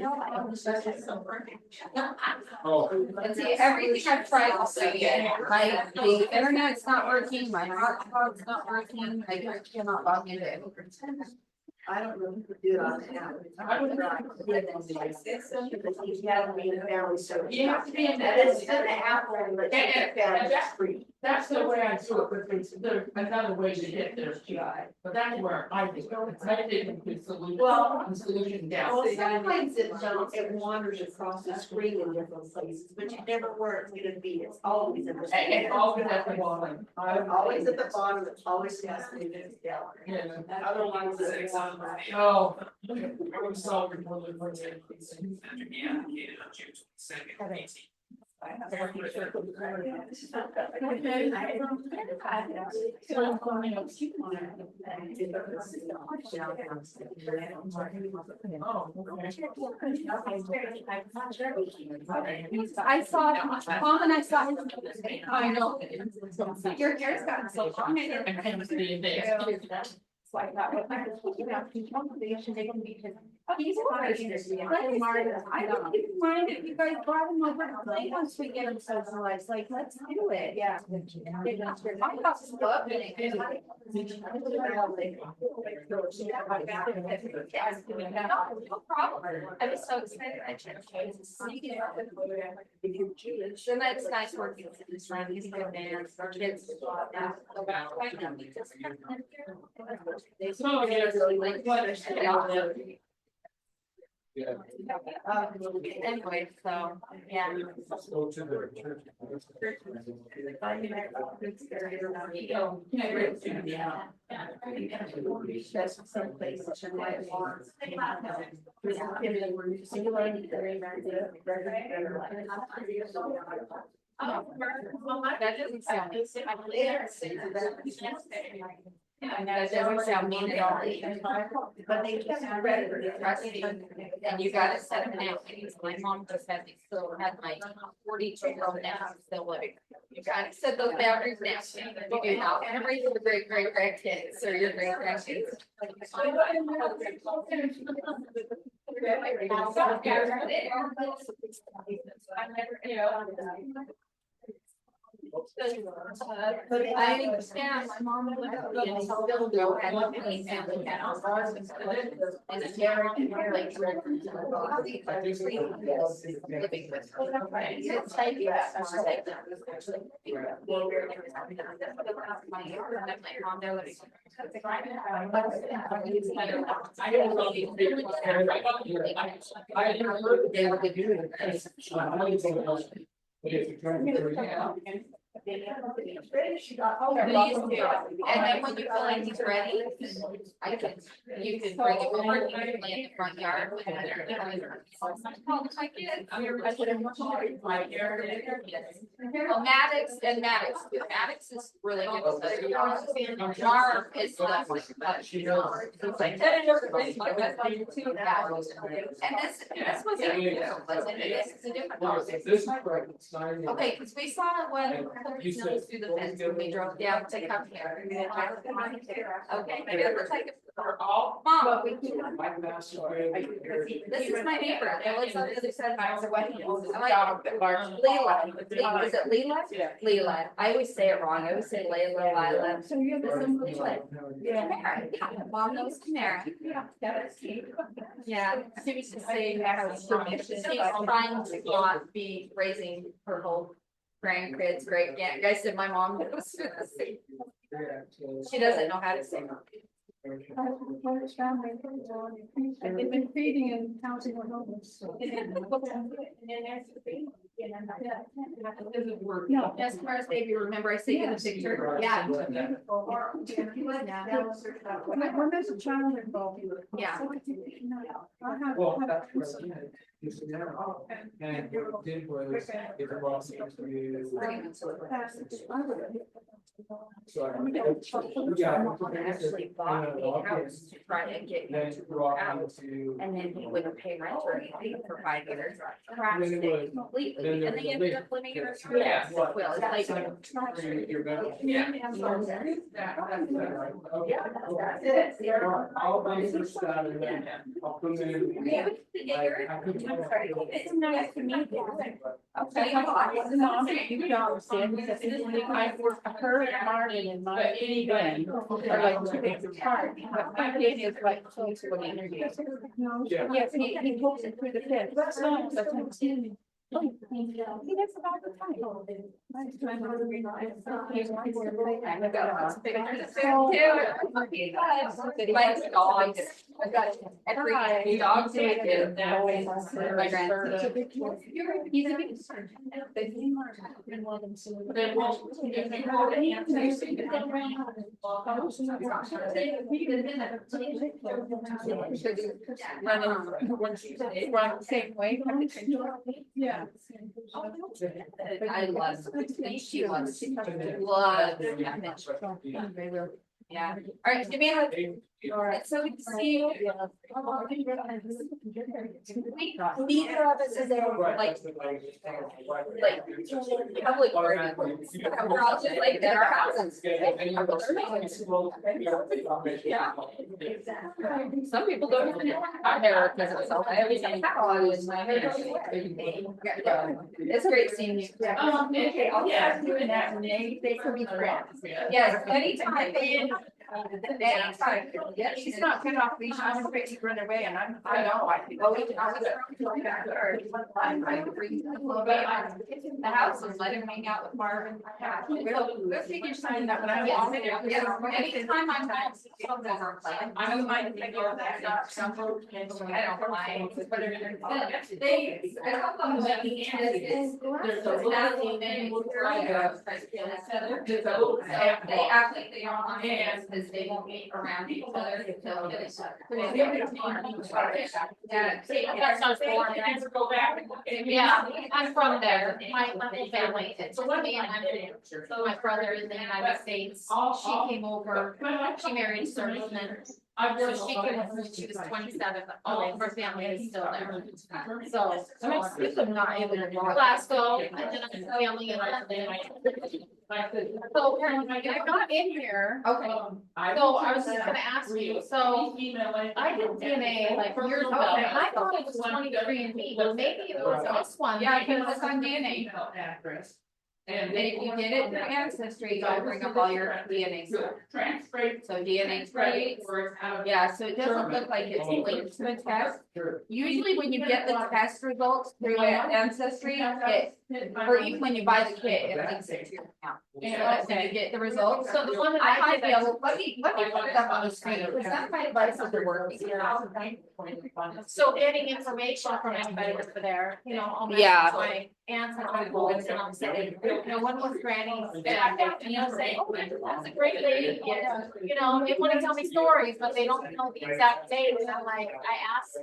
Oh. And see, everything I've tried to say, the internet's not working, my hotspot's not working, I cannot log into it. I don't know who could do it on the app. I would try. You have to be in the family search. You have to be in That that. is an Apple, but you get family free. That's the way I do it, but there's another way to get there, but that's where I do it. I did the solution, the solution down. Well, sometimes it wanders across the screen in different places, but you never where it's gonna be, it's always at the. And always at the bottom. Always at the bottom, it's always has to be this down. Yeah. Otherwise, it's one. Oh. I'm sorry for the. I saw, Mom and I saw. I know. Your hair's gotten so long. So I thought, well, he's I don't even mind if you guys brought him over, like, once we get him socialized, like, let's do it, yeah. My house is up. No problem, I was so excited, I checked. And that's nice working with this friend, he's a good man, our kids. So, yes, like, what? Yeah. Anyway, so, yeah. Let's go to the church. That's some places in my want. That doesn't sound. And that doesn't sound mean at all. But they just read it. And you gotta set them out. My mom just had, still had my 42-year-old now, still living. You gotta set those boundaries now. You do not wanna raise your great grandkids or your great grandkids. But I understand, my mom would still go and pay family house. And it's like. Living with her. It's like, yeah, I'm just like. My mom, they're living. I don't know. I didn't heard they were doing it. But if you're trying to. Please do. And then when you feel like he's ready, you can bring him over, you can lay in the front yard. Well, Maddox Maddox is really good. Jar is the. She's like, and this was a different. This is correct. It's not even- Okay, because we saw it when You said- through the fence when we drove down to come here. Okay, maybe we'll take it for all. Mom, My master. this is my neighbor. They live on the other side of my wedding. Leela. Is it Leela? Yeah. Leela. I always say it wrong. I always say Layla, Lila. So you're the same Leela. Tamara. Yeah, mom knows Tamara. Yeah, she used to say that she's trying to not be raising her whole grandkids, great, yeah, you guys said my mom knows. She doesn't know how to say. And they've been feeding and housing on homeless. No, as far as baby, remember I sent you the picture? Yeah. When there's a child involved. Yeah. Well, that's what I did. And what it did was, it brought me to. So I. Actually bought the house to try and get you Then to brought move out. me to. And then he wouldn't pay rent or anything for 5 years. Crashed Then it it was- completely, then there and was they a ended leak. up living in a. Yeah. Well, it's like. Your better. Yeah. Okay. All things are started. I'll put them in. It's nice to meet you. Okay. I heard Martin and my Glenn are like 2 days apart, but my kid is like close to an interview. Yeah. Yes, he pulls it through the fence. That's not such a. He does about the time. Like dogs. I've got every dog's my kid. My grandson. He's a big. Then we'll, if you hold it, answer, you can Run the same way. Yeah. I love, she loves, yeah. All right, give me a. It's so good to see you. Neither of us is ever like public. We're all just like in our houses. Yeah. Some people don't even know I'm there because it's so. I always say, how is my hair? It's great seeing you. Okay, I'll start doing that when they could be friends. Yes, anytime. Anytime. Yeah, she's not good off leash. I'm afraid to run away and I know. Oh, we can always go back to her. The house and let him hang out with Marvin. We'll figure something out when I'm off there. Anytime I'm home, she'll never play. I don't mind figure out that stuff. I don't mind. They, a couple of them, there's a little thing, like a. They act like they are on hands because they won't meet around each other until it's. That's not foreign. Go back. Yeah, I'm from there, my whole family, so one of me, so my brother in the United States, she came over, she married a serviceman. So she came over when she was 27, but all of her family is still there. So, I'm not able to Glasgow, and then I'm family in London. So, I got in here, Okay. so I was just gonna ask you, so I did DNA like years ago, and I thought it was 23andMe, but maybe it was this one. Yeah, because it's on DNA. Address. And if you did it through Ancestry, it'll bring up all your DNA. Transfer. So DNA traits. Yeah, so it doesn't look like it's linked to a test. Usually when you get the test results through Ancestry, it, or even when you buy the kit, it links it to your account. So when you get the results, So the one that I I might did, be able, let me put it up on the screen, because some of my devices are working. so getting information from anybody over there, you know, I'll Yeah. message my aunts and uncles and I'm saying, you know, one was granny, and I'll say, oh, that's a great lady, you know, they wanna tell me stories, but they don't know the exact date, and I'm like, I asked.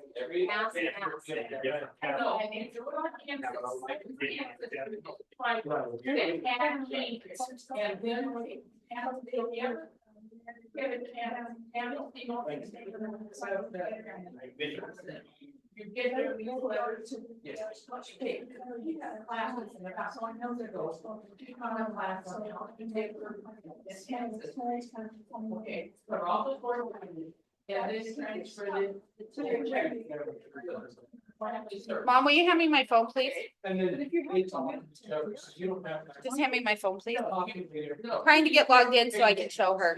You get their newsletter to. Yes. Classes and they're not, so I know there goes. You come to class, so you take. Okay, but all the four. Yeah, this transferred it to your check. Mom, will you hand me my phone, please? And then they talk to each other, so you don't have. Just hand me my phone, please. No. Trying to get logged in so I can show her.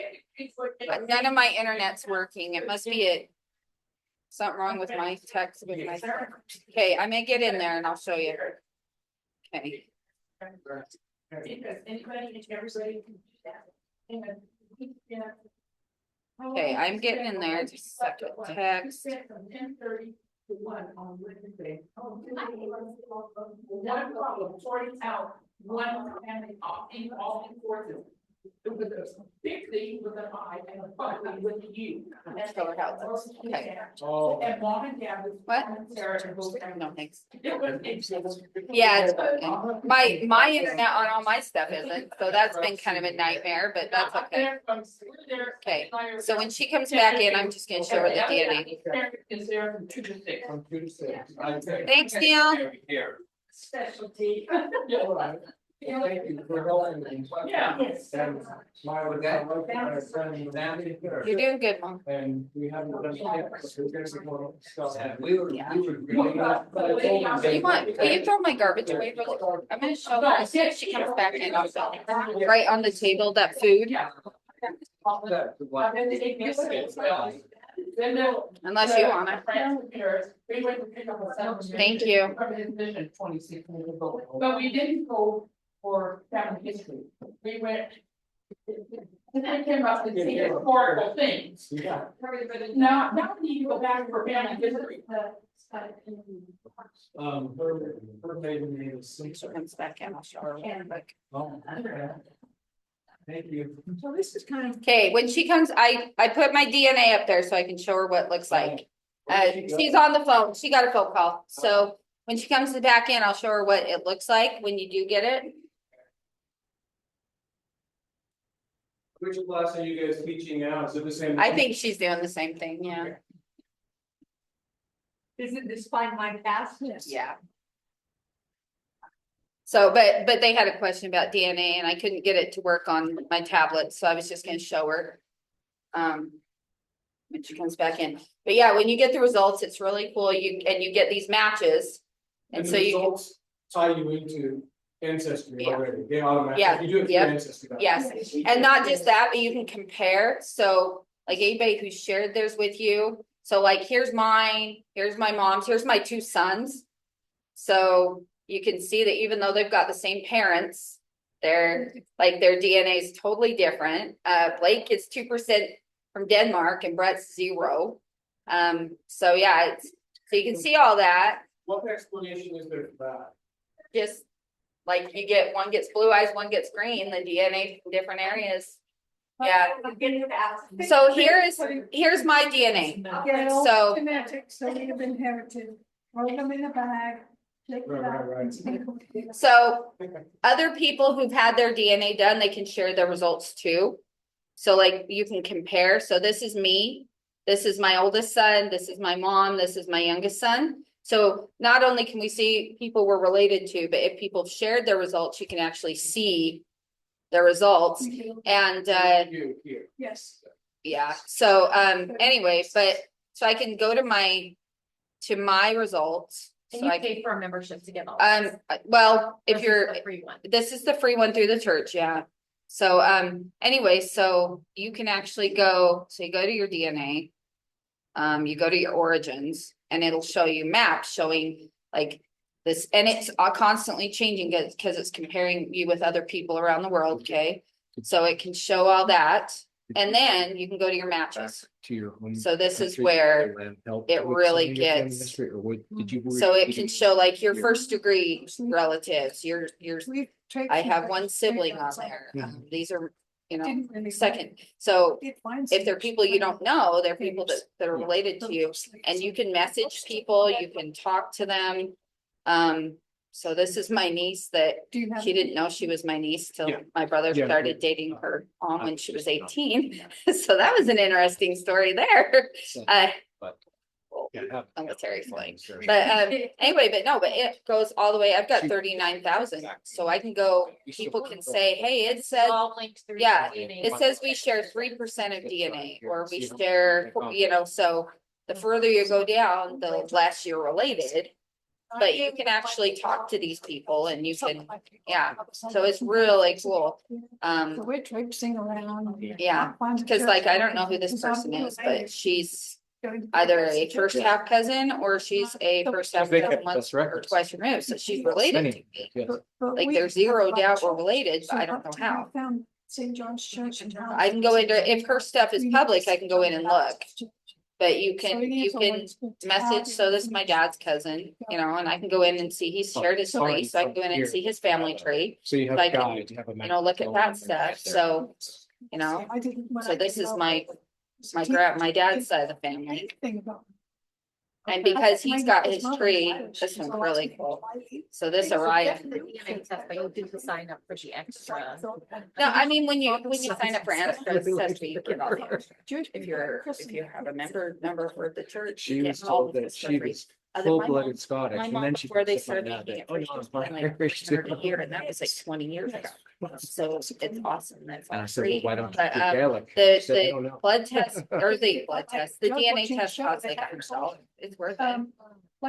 But none of my internet's working. It must be it. Something wrong with my text with my. Okay, I may get in there and I'll show you. Okay. Anybody, everybody can do that. Okay, I'm getting in there. Just a second. Text. From 10:30 to 1 on Wednesday. One problem, sorting out one family in all the courses. It was a big thing with an I and a button with a U. Let's show her how it looks. Okay. Oh. And mom and dad was. What? Sarah and both. No, thanks. It was. Yeah, it's working. My internet on all my stuff isn't, so that's been kind of a nightmare, but that's okay. Okay, so when she comes back in, I'm just gonna show her the DNA. Is there from 2 to 6? From 2 to 6. Thanks, Neil. Here. Specialty. Thank you for helping me. Yeah. And my friend Nancy. You're doing good, Mom. And we haven't done it yet, so we're gonna go stuff. You want, will you throw my garbage away really quick? I'm gonna show her as soon as she comes back in, I'll show her. Right on the table, that food, unless you want it. Thank you. But we didn't go for family history. We went. And then it came up with the historical things. Yeah. Now we need to go back for family history. Her maiden name is When she comes back in, I'll show her. real quick. Oh, okay. Thank you. So this is kind of. Okay, when she comes, I put my DNA up there so I can show her what it looks like. She's on the phone, she got a phone call, so when she comes back in, I'll show her what it looks like when you do get it. Which class are you guys teaching now? Is it the same? I think she's doing the same thing, yeah. Is it this FindMyPast? Yes. Yeah. So, but they had a question about DNA and I couldn't get it to work on my tablet, so I was just gonna show her. When she comes back in, but yeah, when you get the results, it's really cool, you get these matches. And the so you, results tie you into ancestry Yeah. already. They automatically, Yeah, you do it through yep. ancestry. yes, and not just that, but you can compare, so like anybody who shared theirs with you. So like, here's mine, here's my mom's, here's my two sons. So you can see that even though they've got the same parents, they're like, their DNA is totally different. Blake is 2% from Denmark and Brett's 0. So yeah, so you can see all that, What explanation is there for that? just like you get, one gets blue eyes, one gets green, the DNA from different areas. Yeah, so here's my DNA. Gail, So- genetics, so we have inherited, roll them in a bag. Take it out. Right. So other people who've had their DNA done, they can share their results too. So like you can compare. So this is me. This is my oldest son. This is my mom. This is my youngest son. So not only can we see people we're related to, but if people shared their results, you can actually see the results. And You, here. Yes. yeah, so anyway, but so I can go to my results. And So you I pay for a membership to get all. well, if This is you're, the free one. this is the free one through the church, yeah. So anyway, so you can actually go, so you go to your DNA. You go to your origins and it'll show you maps showing like this, and it's constantly changing because it's comparing you with other people around the world, okay? So it can show all that, and then you can go to your matches. To your home. So this is country, where and help it with really some of your family gets- history, or did you? So it can show like your Yeah. first degree relatives, your, I have one sibling on there. Yeah. These are, you know, Didn't really- second, so Did find if they're some- people you don't know, they're people that are related to you, and you can message people, you can talk to them. So this is my niece that Do you have? she didn't know she was my niece till Yeah. my brother Yeah. started dating her mom when she was 18. So that was an interesting story there. But- Well, Yeah, have- military flight. Sure. But anyway, but it goes all the way. I've got 39,000, so I can go, people can say, hey, it says, All linked through. yeah, DNA. it says we share 3% of DNA, or we share, you know, so the further you go down, the less you're related. But you can actually talk to these people and you can, yeah, so it's really cool. So we're traipsing around. Yeah, because like, I don't know who this person is, but she's either a first half cousin or she's a first half They cousin kept once best or records. twice removed, so she's related. Many, yes. Like there's zero doubt we're related, but I don't know how. Found St. John's Church in town. I can go into, if her stuff is public, I can go in and look, but you can message, so this is my dad's cousin, you know, and I can go in and see, he's shared his tree, so I can go in and see his family tree. So you have Like, guides, you have a. You know, look at that stuff, so, you know, so this is my dad's side of the family. And because he's got his tree, this one's really cool. So this Orion. Definitely DNA test, but you do sign up for the extra. No, I mean, when you sign up for ancestry, you get all the extra. If you have a number for the church, She you was get all told of that this for she free. was My full-blooded mom- Scottish, My and mom, then she. before they picked up on started that, making it, oh, no, she was it's my paying like Irish too. 100 a year, and that was like 20 years ago. So it's awesome, that's And I all said, well, free. why don't you But do Gaelic? She said, "I don't the know." blood test, or the blood test, the DNA test costs like $100. It's worth it.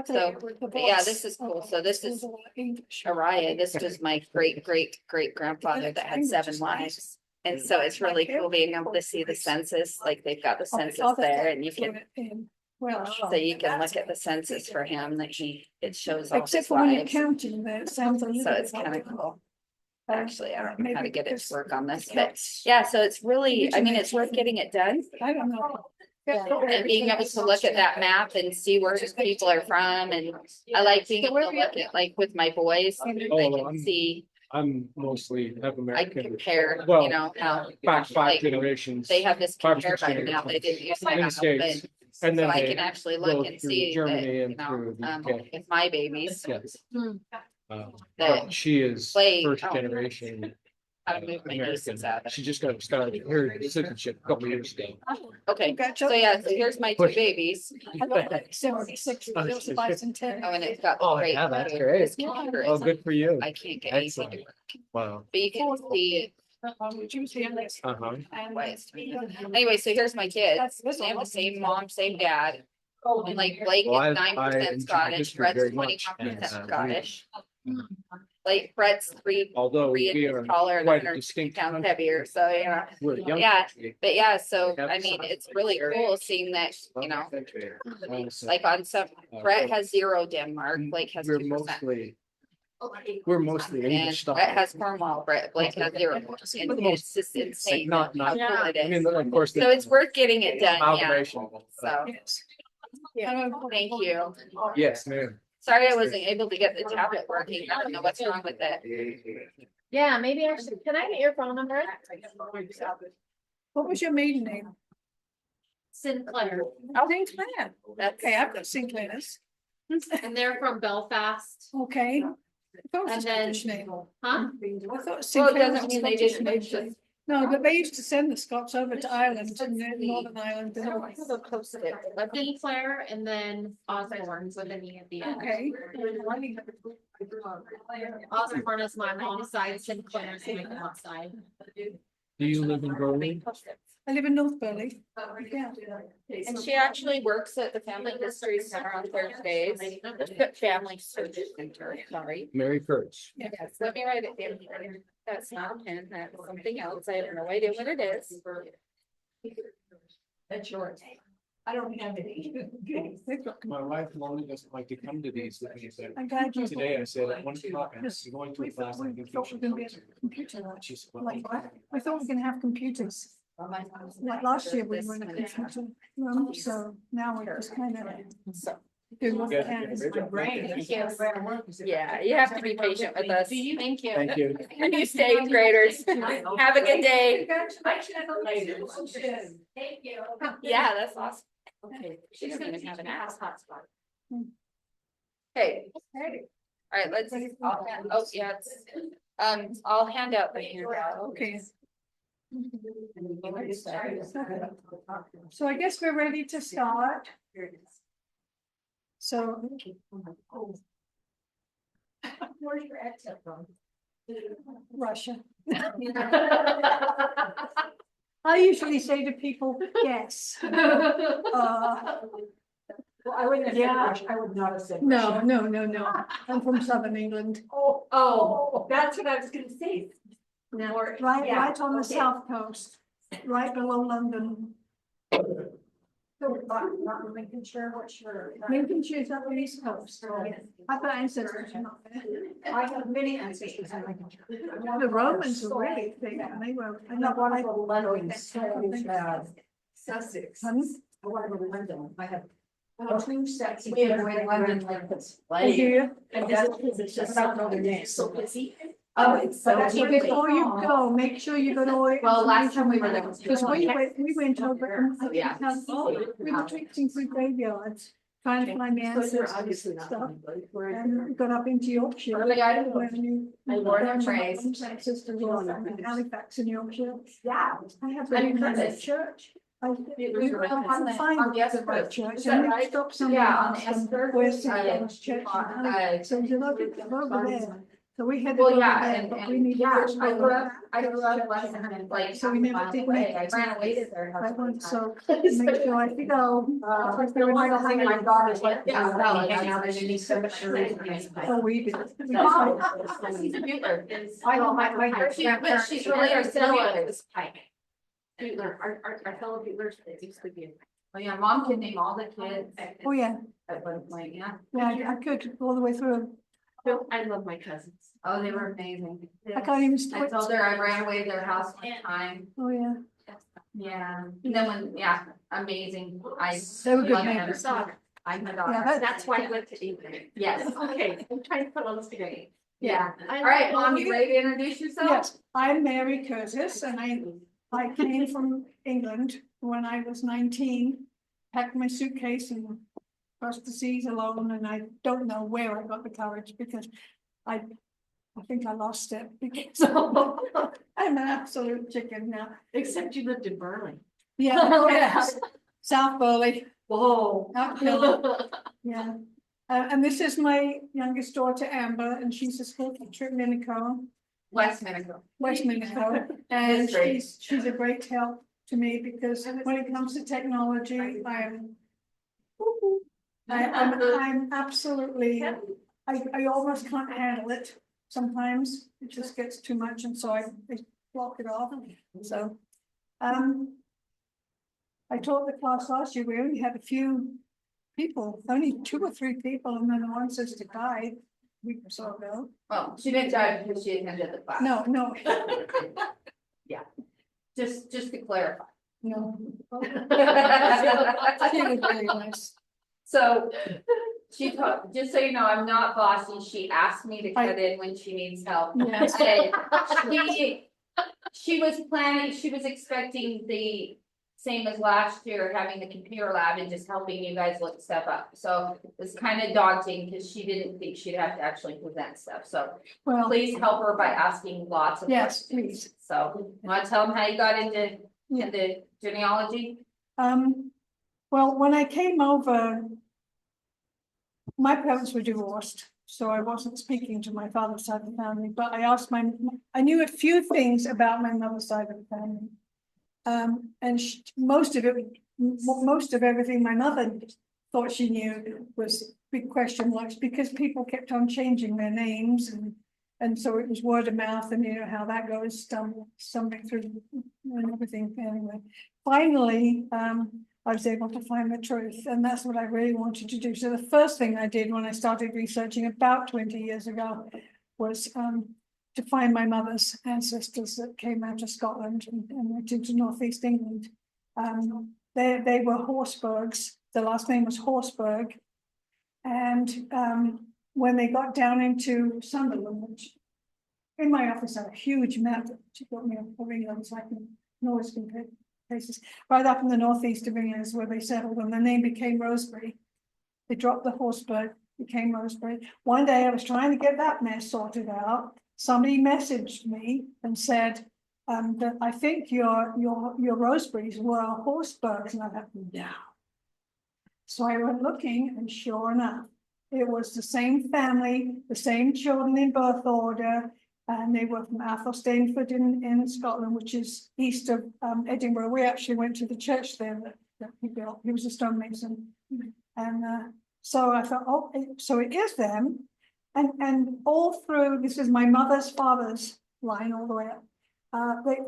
So, but yeah, this is cool. So this is Araya, this was my great grandfather that had 7 wives. And so it's really cool being able to see the census, like they've got the census there and you can, so you can look at the census for him that it shows all Except his for when you're wives. counting, that sounds a little. So it's kind of cool. Actually, I don't know how to get it to work on this, but Yes. yeah, so it's really, I mean, it's worth getting it done. I don't know. And being able to look at that map and see where people are from, and I like being able to look at, like with my boys, I can see, I'm mostly have I can American. compare, Well, you know, how Back 5 like, generations. they have this 5 or compare 6 button now, they didn't use to In the have, but States. And So then I they can actually go look and through see that, Germany you and know, through the UK. with my babies. Yes. Hmm. That But she is play- first oh. generation How to move my American. nieces out. She just got started her citizenship a couple years ago. Okay, Gotcha. so yeah, so here's my two babies. I got like 76, Oh, those are 5 and 10. Oh, and it's got Oh, great. yeah, that's food. great. This computer Oh, is- good for you. I can't get anything to Excellent. work, Wow. but you can see Uh-huh. why it's. Anyway, so here's my kids. They have the same mom, same dad. And like Blake Well, is I 9% enjoy Scottish, history Brett's very 21% much, and, Scottish. Like Brett's Although three we inches are taller and quite a 100 distinct pounds country, heavier, so yeah. we're a young Yeah. country. But yeah, so Yep. I mean, it's really cool seeing that, you know, Also, like on some, Brett has 0 Denmark, Blake has We're 2%. mostly And English stuff. Brett has Cornwall, Blake has 0. And it's just Like insane. not, how cool it I mean, is. of course. So it's worth getting it done, yeah, Amalgamation. so, thank you. Yes, ma'am. Sorry I wasn't able to get the tablet working, I don't know what's wrong with it. Yeah, maybe I should, can I get your phone number? What was your maiden name? Sinclair, Oh, Sinclair. That's, Okay, I've got Sinclairs. and they're from Belfast, Okay. I thought it was a And then- Scottish name. huh? I thought well, it Sinclair was doesn't a mean they Scottish didn't, name. it's just. No, but they used to send the Scots over to Ireland and Northern Ireland. Sinclair and then Osborne with an E at the end. Okay. Osborne is my mom's side, Sinclair is my mom's side. Do you live in Berlin? I live in North Burley. Yeah. And she actually works at the Family History Center on Thursdays. Family Search Center, sorry. Mary Kurtz. Yes, let me write it down. That's not a pen, that's something else. I have no idea what it is. That's yours. I don't have any. My wife normally doesn't like to come to these with me, so I'm glad you. today I said at 1 o'clock, I'm Yes. going to a We class. thought I we think you thought we should were gonna come be to. a computer. She said, well, Like, we thought we were gonna have computers. Like last year, we were in a computer room, so now we're just kind of So, doing what we Yeah, can. great job. yeah, you have to be patient with us. Thank you. Thank you. And you stay graders. Have a good day. Thank you. Yeah, that's awesome. Okay. She doesn't even have an ass. hotspot. Okay. All right, let's, oh, yeah, I'll hand out the handout. Okay. So I guess we're ready to start. So Where's your accent from? Russia. I usually say to people, yes. Well, I wouldn't have said Yeah. Russia. I would not have said No, Russia. no. I'm from Southern England. Oh, that's what I was gonna say. No, Or- right, yeah, right on the okay. south coast, right below London. So, not Lincolnshire, what's your? Lincolnshire's up the east coast. I've got ancestors not there. I have many ancestors in Lincolnshire. The Romans were really big, and they were. I'm not one of the London, Sussex. Pardon? I want to go to London. I have 2 sets. We have in London, I hear. And it's just not know their names, so busy. Oh, it's so So before you go, make sure you go to all. Well, last time we were there was. Because we went over. and Oh, yeah. We were traipsing through graveyards, trying to find the So they're ancestors obviously and not. stuff. London, but we're- And we got up into Yorkshire. Early Idaho. I born and raised. Ancestors were in Halifax in Yorkshire. Yeah. I have I'm been in that Curtis. church. I was couldn't on the- find on the the Esper. right church. Is that And we right? stopped somewhere. Yeah, on and the asked them, Esper. Where's the Uh, church? in uh, Halifax? So you know, over there. So we had to Well, go yeah, there, and, but we and, needed yeah, to I go grew up, back. less than like. So we never half did mile make away. it. I ran away to their house. I one want, time. so make sure I could go. There was one thing my daughter's like, Yeah. So we did. We Mom, decided- she's a Butler. I know, my But she's really our Butler. Butler, our fellow Butlers, it used to be. Oh, yeah, mom can name all the kids Oh, yeah, at one point, yeah. yeah, I could all the way through. I love my cousins. Oh, they were amazing. I can't even. I told her I ran away to their house one time. Oh, yeah. Yeah, and then when, yeah, amazing. I. They were good love neighbors. them. I'm her Yeah, daughter. That's why I went to England. Yes. Okay, I'm trying to put all this together. Yeah. All right, mom, you ready to introduce yourself? Yes, I'm Mary Curtis and I came from England when I was 19. packed my suitcase and crossed the seas alone, and I don't know where I got the courage because I think I lost it because I'm an absolute chicken now. Except you lived in Burley. Yeah, Oh, yeah. South Burley, Whoa. uphill, yeah. And this is my youngest daughter Amber, and she's a school teacher at Minico, West Minnesota. West Minico, and That's great. she's a great help to me because when it comes to technology, I'm absolutely, I almost can't handle it. Sometimes it just gets too much, and so I block it off. So, I taught the class last year. We only had a few people, only 2 or 3 people, and then one sister died a week or so ago. Well, she didn't die because she attended the class. No, Just to clarify. no. She was really nice. So she taught, just so you know, I'm not bossy. She asked me to cut in when she needs help. Yes. And she was planning, she was expecting the same as last year, having the computer lab and just helping you guys look stuff up. So it was kind of daunting because she didn't think she'd have to actually present stuff. So Well, please help her by asking lots of yes, questions. please. So you want to tell them how you got into the genealogy? Well, when I came over, my parents were divorced, so I wasn't speaking to my father's side of the family, but I asked I knew a few things about my mother's side of the family. And most of everything my mother thought she knew was big question marks because people kept on changing their names and so it was word of mouth, and you know how that goes, stumbling through and everything. Anyway, finally, I was able to find the truth, and that's what I really wanted to do. So the first thing I did when I started researching about 20 years ago was to find my mother's ancestors that came out of Scotland and went into northeast England. They were Horsburghs. The last name was Horsburgh, and when they got down into Sunderland, which in my office I have a huge map that she got me of England, so I can always compare places. Right up in the northeast of England is where they settled, and the name became Rosebery. They dropped the Horsburgh, became Rosebery. One day I was trying to get that mess sorted out. Somebody messaged me and said that I think your Roseberries were Horsburghs, and I thought, no. So I went looking, and sure enough, it was the same family, the same children in birth order, and they were from Athelstaneford in Scotland, which is east of Edinburgh. We actually went to the church there that he built. He was a stonemason, and so I thought, oh, so it is them, and all through, this is my mother's father's line all the way up.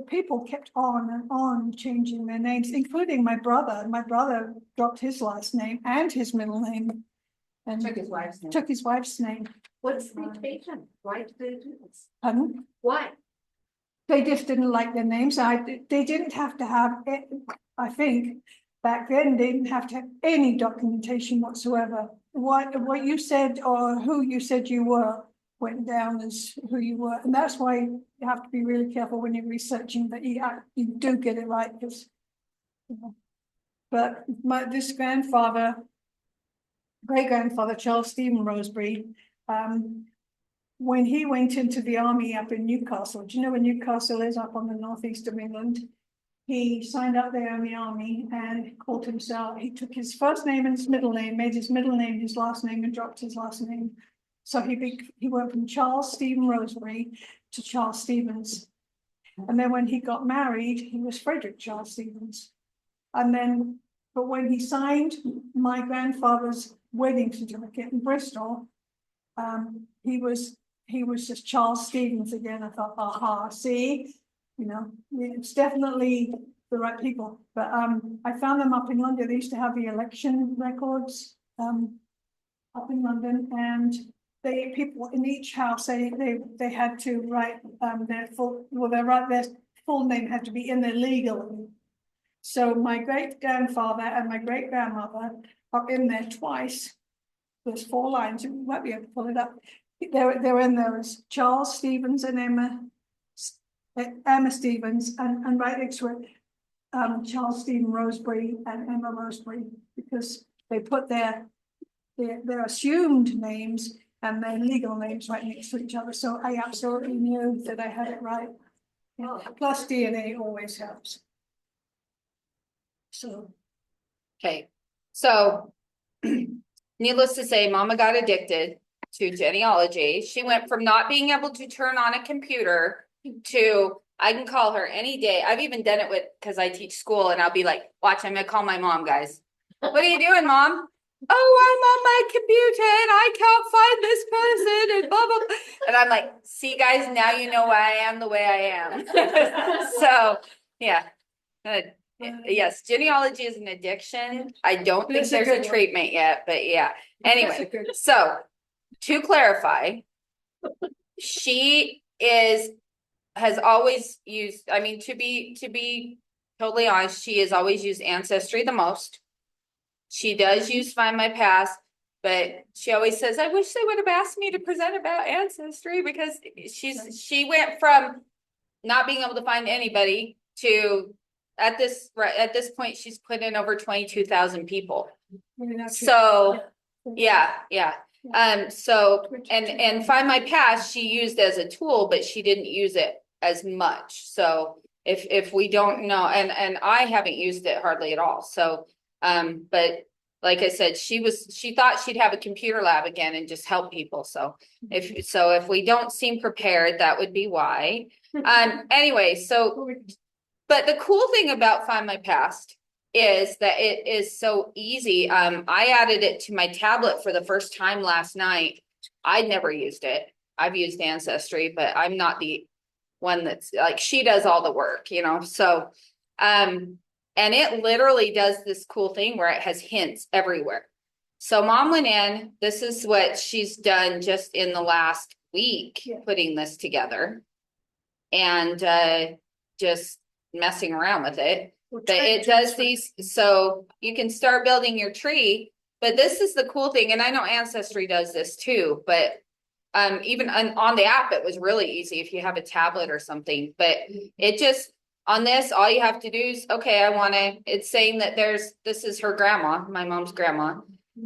People kept on and on changing their names, including my brother. My brother dropped his last name and his middle name. And Took his wife's name. Took his wife's name. What's the occasion? Why did they do this? Pardon? Why? They just didn't like their names. They didn't have to have it. I think back then they didn't have to have any documentation whatsoever. What you said or who you said you were went down as who you were, and that's why you have to be really careful when you're researching that you do get it right. Because, you know. But this grandfather, great grandfather Charles Stephen Rosebery, when he went into the army up in Newcastle, do you know where Newcastle is, up on the northeast of England? He signed up there in the army and called himself, he took his first name and his middle name, made his middle name his last name, and dropped his last name. So he went from Charles Stephen Rosebery to Charles Stevens. And then when he got married, he was Frederick Charles Stevens. And then, but when he signed my grandfather's wedding certificate in Bristol, he was just Charles Stevens again. I thought, aha, see, you know, it's definitely the right people. But I found them up in London. They used to have the election records up in London, and people in each house they had to write their full name had to be in there legally. So my great grandfather and my great grandmother are in there twice. There's 4 lines. You might be able to pull it up. They're in there as Charles Stevens and Emma Stevens, and right next to it, Charles Stephen Roseberry and Emma Roseberry, because they put their assumed names and their legal names right next to each other, so I absolutely knew that I had it right. Yeah, plus DNA always helps. So, Okay, so needless to say, Mama got addicted to genealogy. She went from not being able to turn on a computer to I can call her any day. I've even done it with because I teach school and I'll be like, watch, I'm gonna call my mom, guys. What are you doing, mom? Oh, I'm on my computer and I can't find this person and blah blah blah. And I'm like, see, guys, now you know why I am the way I am. So yeah. Yes, genealogy is an addiction. I don't think It's a there's good a one. treatment yet, but yeah. That's Anyway, a good- so to clarify, she has always used, I mean, to be totally honest, she has always used Ancestry the most. She does use FindMyPast, but she always says, I wish they would have asked me to present about Ancestry because she went from not being able to find anybody to at this point, she's put in over 22,000 people. maybe not too- So, yeah. So, and FindMyPast, she used as a tool, but she didn't use it as much. So if we don't know, and I haven't used it hardly at all. So, but like I said, she thought she'd have a computer lab again and just help people. So if we don't seem prepared, that would be why. Anyway, so, but the cool thing about FindMyPast is that it is so easy. I added it to my tablet for the first time last night. I'd never used it. I've used Ancestry, but I'm not the one that's like, she does all the work, so, and it literally does this cool thing where it has hints everywhere. So mom went in, this is what she's done just in the last week, putting this together. And just messing around with it. But it does these, so you can start building your tree. But this is the cool thing, and I know Ancestry does this too, but even on the app, it was really easy if you have a tablet or something. But it just, on this, all you have to do is, okay, it's saying that this is her grandma, my mom's grandma.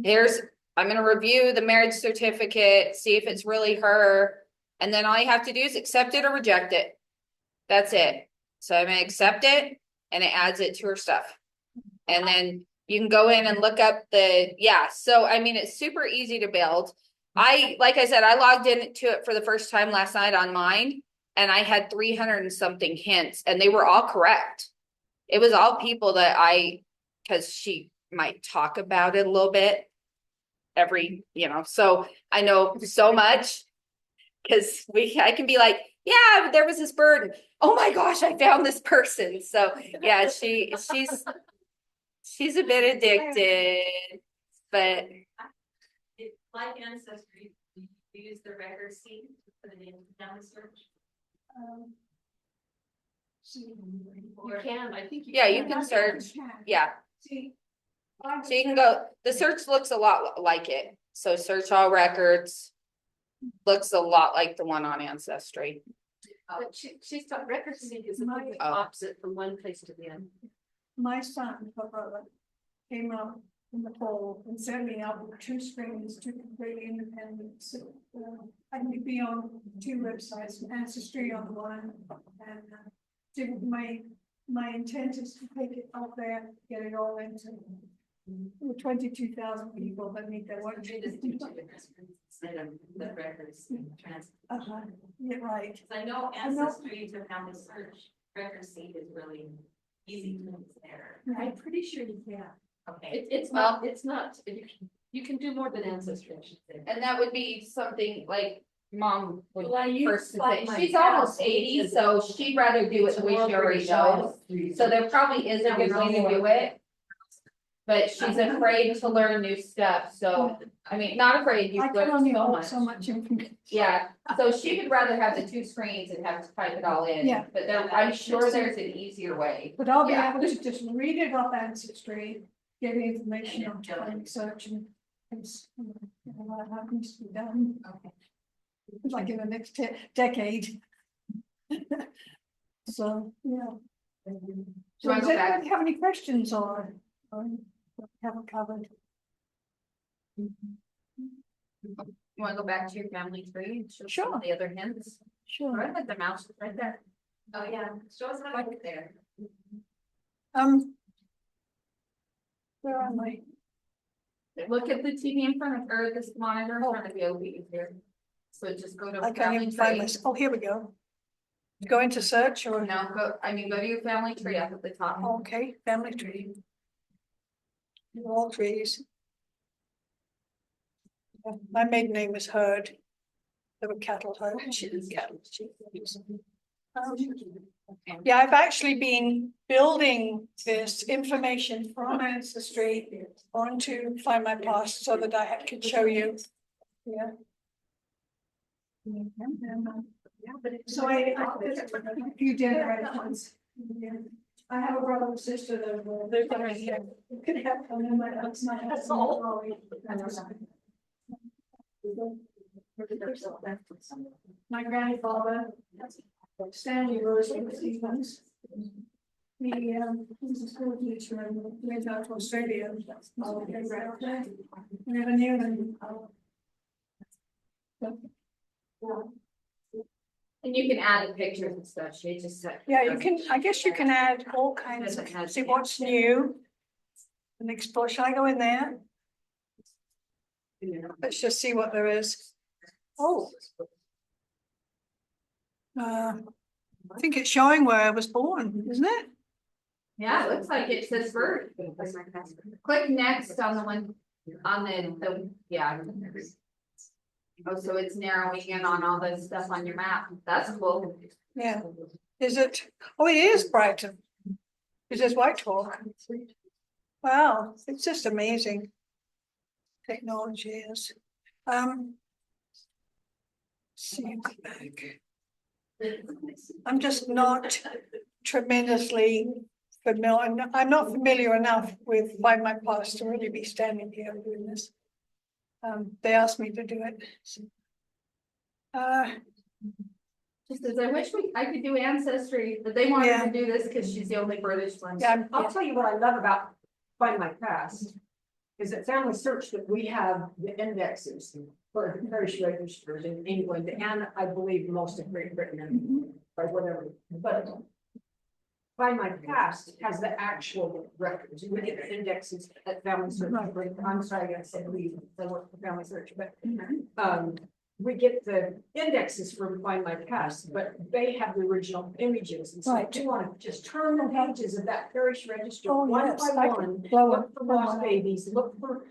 I'm going to review the marriage certificate, see if it's really her. And then all you have to do is accept it or reject it. That's it. So I'm gonna accept it and it adds it to her stuff. And then you can go in and look up so I mean, it's super easy to build. Like I said, I logged into it for the first time last night on mine and I had 300 and something hints and they were all correct. It was all people that because she might talk about it a little bit so I know so much because I can be like, yeah, there was this bird. Oh my gosh, I found this person. So yeah, she's a bit addicted, but Like Ancestry, do you use the record seed to put it in down the search? You can, I think. yeah, you can search. Yeah. See. So you can go, the search looks a lot like it. So search all records. Looks a lot like the one on Ancestry. But she's got record seed is a little bit Oh. opposite from one place to the other. My son, her brother, came up in the fall and set me up with 2 screens, 2 completely independent. So, I can be on 2 websites, Ancestry on one, and my intent is to take it up there, get it all into 22,000 people that need their work. Instead of the records trans. Yeah, right. I know Ancestry to have the search record seed is really easy to use there. I'm pretty sure you can. Okay. It's not, you can do more than Ancestry, I should say. And that would be something like mom would Well, I use first say. FindMyPast She's almost 80, so she'd rather do it the way she already knows. So there probably is a good way to do it. But she's afraid to learn new stuff, so, I mean, not afraid, I you've can learned only so hold much. so much information. Yeah, so she would rather have the 2 screens and have to type it all in. Yeah. But I'm sure there's an easier way. But I'll be Yeah. able to just read it off Ancestry, get information on time search and what happens to be done. Okay. Like in the next decade. So, yeah. So wanna does go back? anybody have any questions or what we haven't covered? You wanna go back to your family tree and show some Sure. of the other hints? Sure. Right, like the mouse is right there. Oh, yeah, show us how to get there. Where am I? Look at the TV in front of, or this monitor in front of you, it'll be easier. So just go to I can't family even find tree. this. Oh, here we go. Go into search or, No, go to your family tree up at the top. okay, family tree. All trees. My maiden name was Hurd. There were cattle herd. Yeah, I've actually been building this information from Ancestry onto FindMyPast so that I could show you. Yeah. So you did it right once. I have a brother and sister that live right here. Could have come in, but that's not. That's all. My grandfather, Stanley Rosen Stevens. He was a school teacher and went out to Australia. Never knew him. And you can add the pictures and stuff, she just said. Yeah, you can, I guess you can add all kinds of, see what's new. And explore, shall I go in there? Let's just see what there is. Oh. I think it's showing where I was born, isn't it? Yeah, it looks like it says bird. Click next on the one, on the, yeah. Oh, so it's narrowing in on all this stuff on your map, that's cool. Yeah. Is it? Oh, it is Brighton. It says White Hawk. Wow, it's just amazing. Technology is. See back. I'm just not tremendously familiar. I'm not familiar enough with FindMyPast to really be standing here doing this. They asked me to do it. Just as I wish I could do ancestry, but they wanted Yeah. to do this because she's the only British one. Yeah, I'll tell you what I love about FindMyPast is that Family Search that we have the indexes for the parish registers in England and I believe most of Great Britain or whatever, but FindMyPast has the actual records. We get the indexes at Family Search. Right. I'm sorry, I said we work for Family Search, but we get the indexes from FindMyPast, but they have the original images. And so Right. you want to just turn the pages of that parish register Oh, one yes, by I one, can blow look it. for lost babies, look for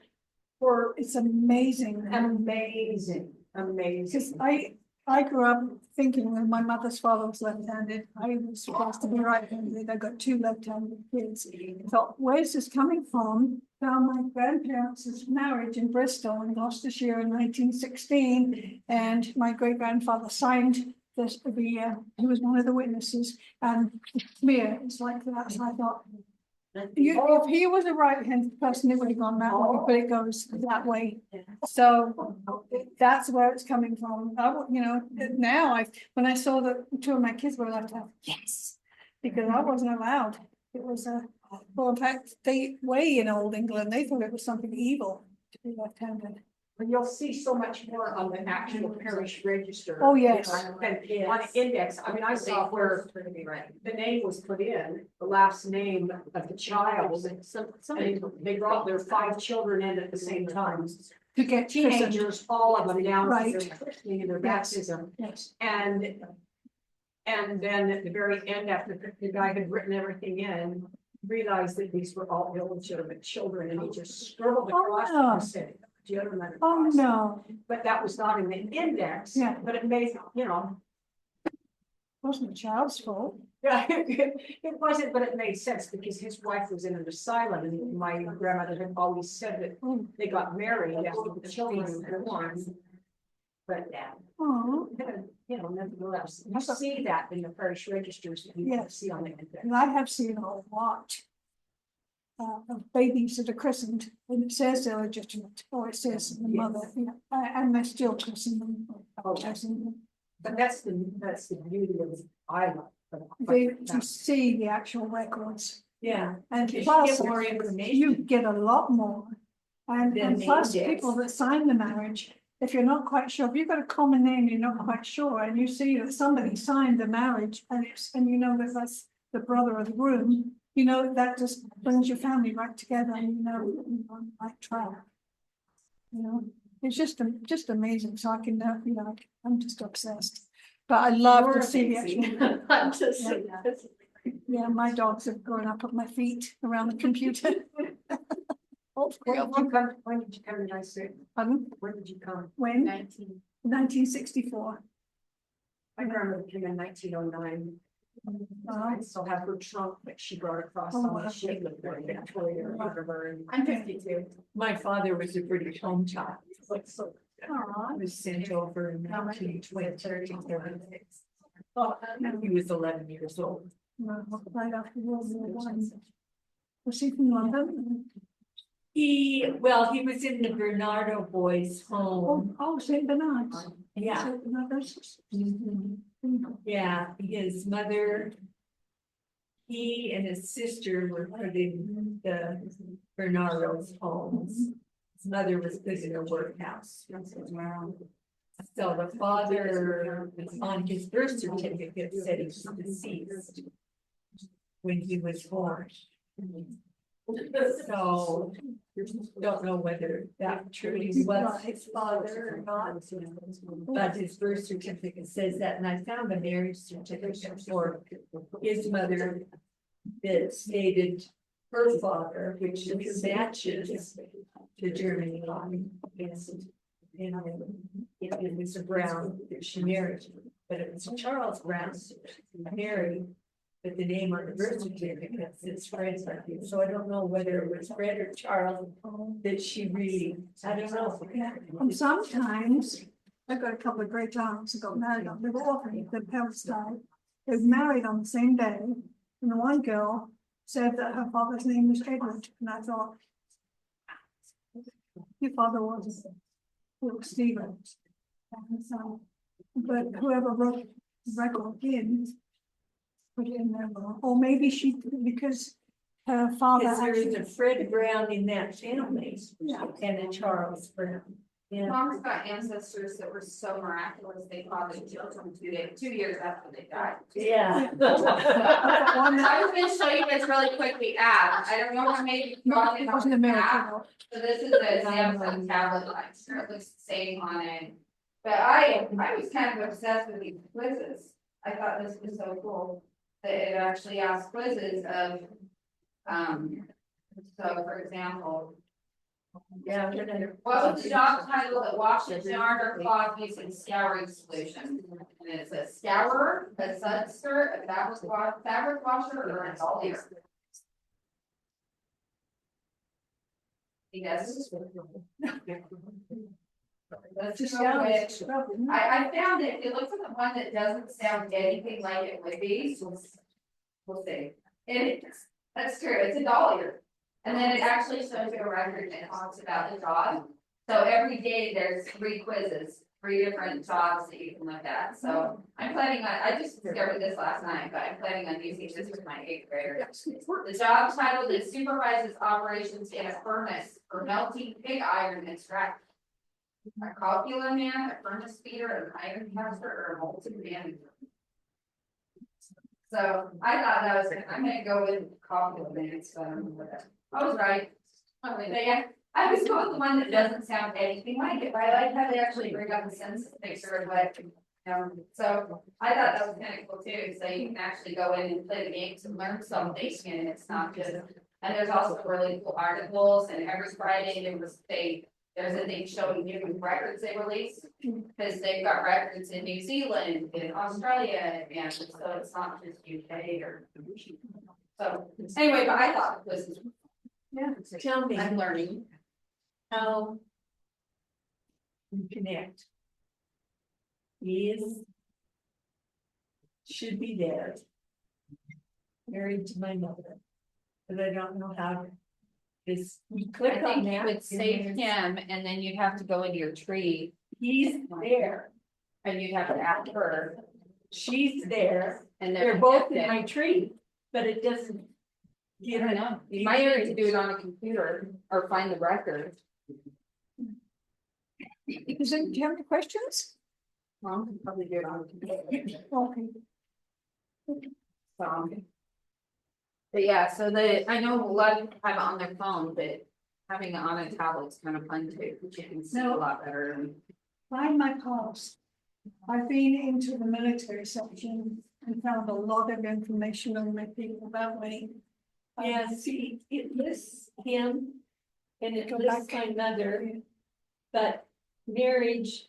It's amazing. amazing. Because I grew up thinking when my mother's father was left-handed, I was supposed to be right-handed. I got two left-handed kids. I thought, where's this coming from? Found my grandparents' marriage in Bristol in Gloucestershire in 1916, and my great-grandfather signed this. He was one of the witnesses, and smear it's like that. So I thought, if he was a right-handed person, it would have gone that way, but it goes that way. So that's where it's coming from. Now when I saw that two of my kids were left-handed, yes, because I wasn't allowed. It was well, in fact, way in old England, they thought it was something evil to be left-handed. And you'll see so much more on the actual parish register. Oh, yes. Than on the index. I mean, I saw where the name was put in, the last name of the child. And they brought their 5 children in at the same time. To get christened. Teenagers, all of them down to Right. their christening and their Yes. baptism. Yes. And then at the very end, after the guy had written everything in, realized that these were all illegitimate children and he just scribbled across them and said, gentlemen. Oh, no, But that was not in the index. Yeah. But it made, wasn't a child's fault. it wasn't, but it made sense because his wife was in an asylum and my grandmother had always said that Oh. they got married after the children were born. But Oh, nevertheless, you see that in the parish registers that you can Yes. see on the index. and I have seen a lot of babies that are christened, and it says they're legitimate, or it says the mother, and they're still christening them. Oh, yes. But that's the beauty of I love to see the actual records. Yeah. And Because you plus, get more information. you get a lot more. And Than the plus, index. people that sign the marriage, if you're not quite sure, if you've got a common name, you're not quite sure, and you see that somebody signed the marriage, and you know that that's the brother of the groom, you know, that just brings your family right together, and you know, you're on the right track. You know, it's just amazing, so I can, you know, I'm just obsessed. But I love to see the actual. I'm just. Yeah, my dogs have grown up at my feet around the computer. Oh, When did you come to United States? pardon? When did you come? When? 19. 1964. My grandmother came in 1909. I still have her trunk that she brought across Oh, on wow. the ship with Victoria. River. I'm 52. My father was a British home child. So Aw. I was sent over in 1920. Oh, He was 11 years old. no, right after World War I. Was he from London? He was in the Bernardo boys' home. Oh, St. Bernard's. Yeah. St. Bernard's. Mhm. Yeah, his mother. He and his sister were put in the Bernardo's homes. His mother was put in a workhouse. So the father, on his birth certificate, said he was deceased when he was born. So, don't know whether that truly was his father or not. But his birth certificate says that, and I found a marriage certificate for his mother that stated her father, which matches the German law. It was a Brown that she married, but it was Charles Brown married. But the name on the birth certificate says Fred, so I don't know whether it was Fred or Charles that she really, I don't know. And sometimes, I've got a couple of great aunts who got married on the orphan, their parents died. They were married on the same day, and the one girl said that her father's name was Edward, and I thought, your father was Stephen. And so, but whoever wrote the record in, put it in there, or maybe she, because her father. Because there is actually- a Fred Brown in that family, Yeah. and a Charles Brown. Yeah, Mom's got ancestors that were so miraculous, they fathered children 2 years after they died. yeah. One that- I was gonna show you this really quickly app, I don't know how many. It wasn't American. So this is the Samsung tablet, I'm sure it looks the same on it. But I was kind of obsessed with these quizzes, I thought this was so cool, that it actually asks quizzes of, so for example. Yeah. What was the job title that washes yarn or cloth using scouring solution? And it's a scourer, a sudster, a fabric washer, or a dollier. Yes. Let's just go with, I found it, if you look at the one that doesn't sound anything like it would be, we'll see. It is, that's true, it's a dollier. And then it actually shows you a record and it talks about the job. So every day there's 3 quizzes, 3 different jobs that you can look at. So I'm planning on, I just discovered this last night, but I'm planning on using this with my 8th graders. The job title that supervises operations in a furnace for melting pig iron extract. A copula man, a furnace feeder, an iron caster, or a molten manager. So I thought that was, I'm gonna go with copula man, so I don't know what that. I was right. I was going with the one that doesn't sound anything like it, but I like how they actually bring up the census picture of what. So I thought that was kind of cool too, so you can actually go in and play the games and learn something, and it's not just. And there's also really cool articles, and every Friday there's a thing showing different records they release. Because they've got records in New Zealand, in Australia, and so it's not just UK or. So anyway, but I thought this is. Yeah. Tell me I'm learning. how we connect. Should be there. Married to my mother, but I don't know how. This, you I click on think you that. would save him, and then you'd have to go into your tree, He's there, and you'd have to ask her. she's there, And They're then both in my tree, but it doesn't. I don't know, you might need to do it on a computer or find the record. Does anybody have any questions? Mom can probably do it on a computer. Okay. But yeah, so I know a lot of people have it on their phone, but having it on a tablet's kind of fun too, because you can see a lot better and. Find my past. I've been into the military section and found a lot of information on my people that way. Yeah, see, it lists him and it Go lists back. my mother, but marriage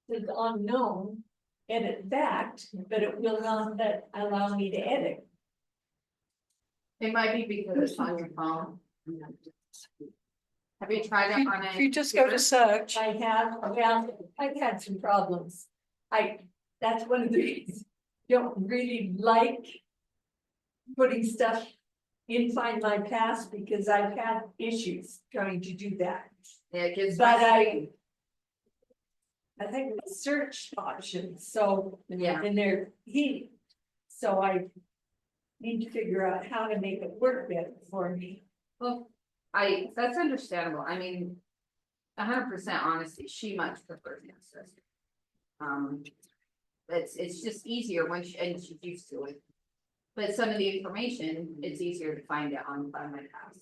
is unknown, edit that, but it will not allow me to edit. It might be because it's on your phone. Have you tried it on If you just go to search, I've had some problems. That's one of the reasons I don't really like putting stuff in FindMyPast because I've had issues trying to do that. Yeah, it gives. But I think the search option, so, Yeah, and so I need to figure out how to make it work better for me. well, that's understandable, I mean. 100% honesty, she much prefers answers. It's just easier when and she's used to it. But some of the information, it's easier to find it on FindMyPast.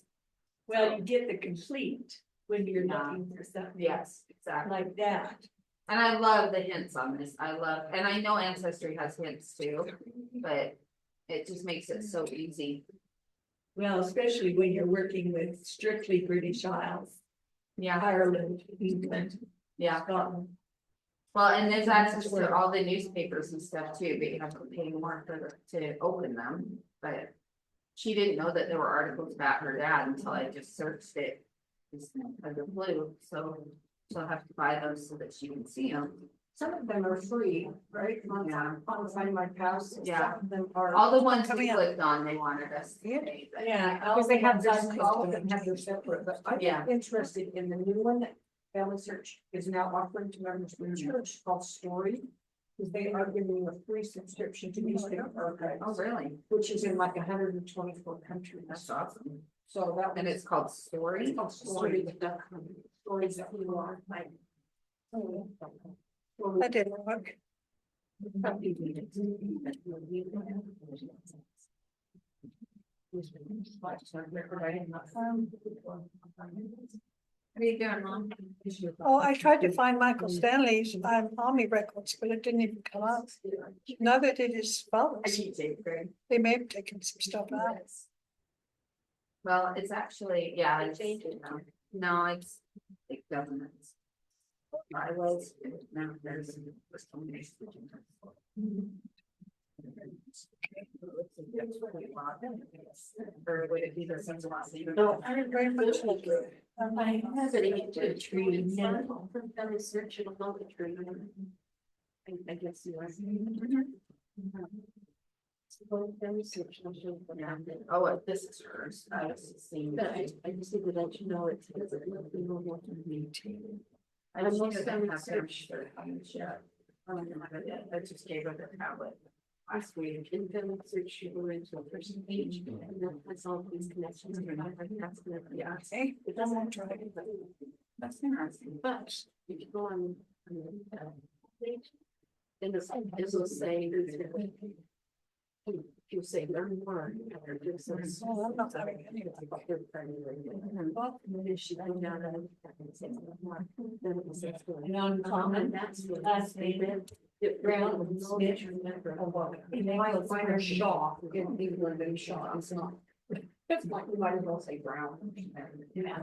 Well, you get the complete when you're Yeah. looking for something. Yes, exactly. Like that. And I love the hints on this. And I know Ancestry has hints too, but it just makes it so easy. Well, especially when you're working with strictly British Isles, Yeah, Ireland, England, yeah. Scotland. Well, and there's access to all the newspapers and stuff too, but you have to pay more to open them, but. She didn't know that there were articles about her dad until I just searched it. Just as a blue, so she'll have to buy those so that she can see them. Some of them are free, right? Yeah. On FindMyPast. Yeah. Some of them are. All the ones we clicked on, they wanted us to pay, but. Yeah. Because they have this. this, all of them have their separate, but I'm Yeah. interested in the new one that Family Search is now offering to members of the church called Story. Because they are giving you a free subscription to newspaper archives. Oh, really? Which is in like 124 countries. That's awesome. So that. And it's called Story. It's called Story. Stories that you are like. that didn't work. What are you doing, Mom? Oh, I tried to find Michael Stanley's army records, but it didn't even come up. None of it is false. They may have taken some stuff out. Well, it's actually, yeah, it's, no, it's like governments. I was, now there's. Or would it be the same last name? No, I very much like it. I have it into a tree now. Family Search it'll know the tree. I guess you are. Family Search will show them. Yeah. Oh, this is hers. I was seeing. But I just need to let you know it's. I just don't have search. I just gave her the tablet. Last week. In Family Search, you go into a person page and then that's all these connections. Yeah. Hey, It doesn't try it, but That's interesting. but if you go on. Page. And this will say. If you say learn more. Oh, I'm not having any of Non-common, that's the last name. Brown and Smith, remember. Minor Shaw, in England and Shaw, it's not. It's like, you might as well say Brown. Yeah.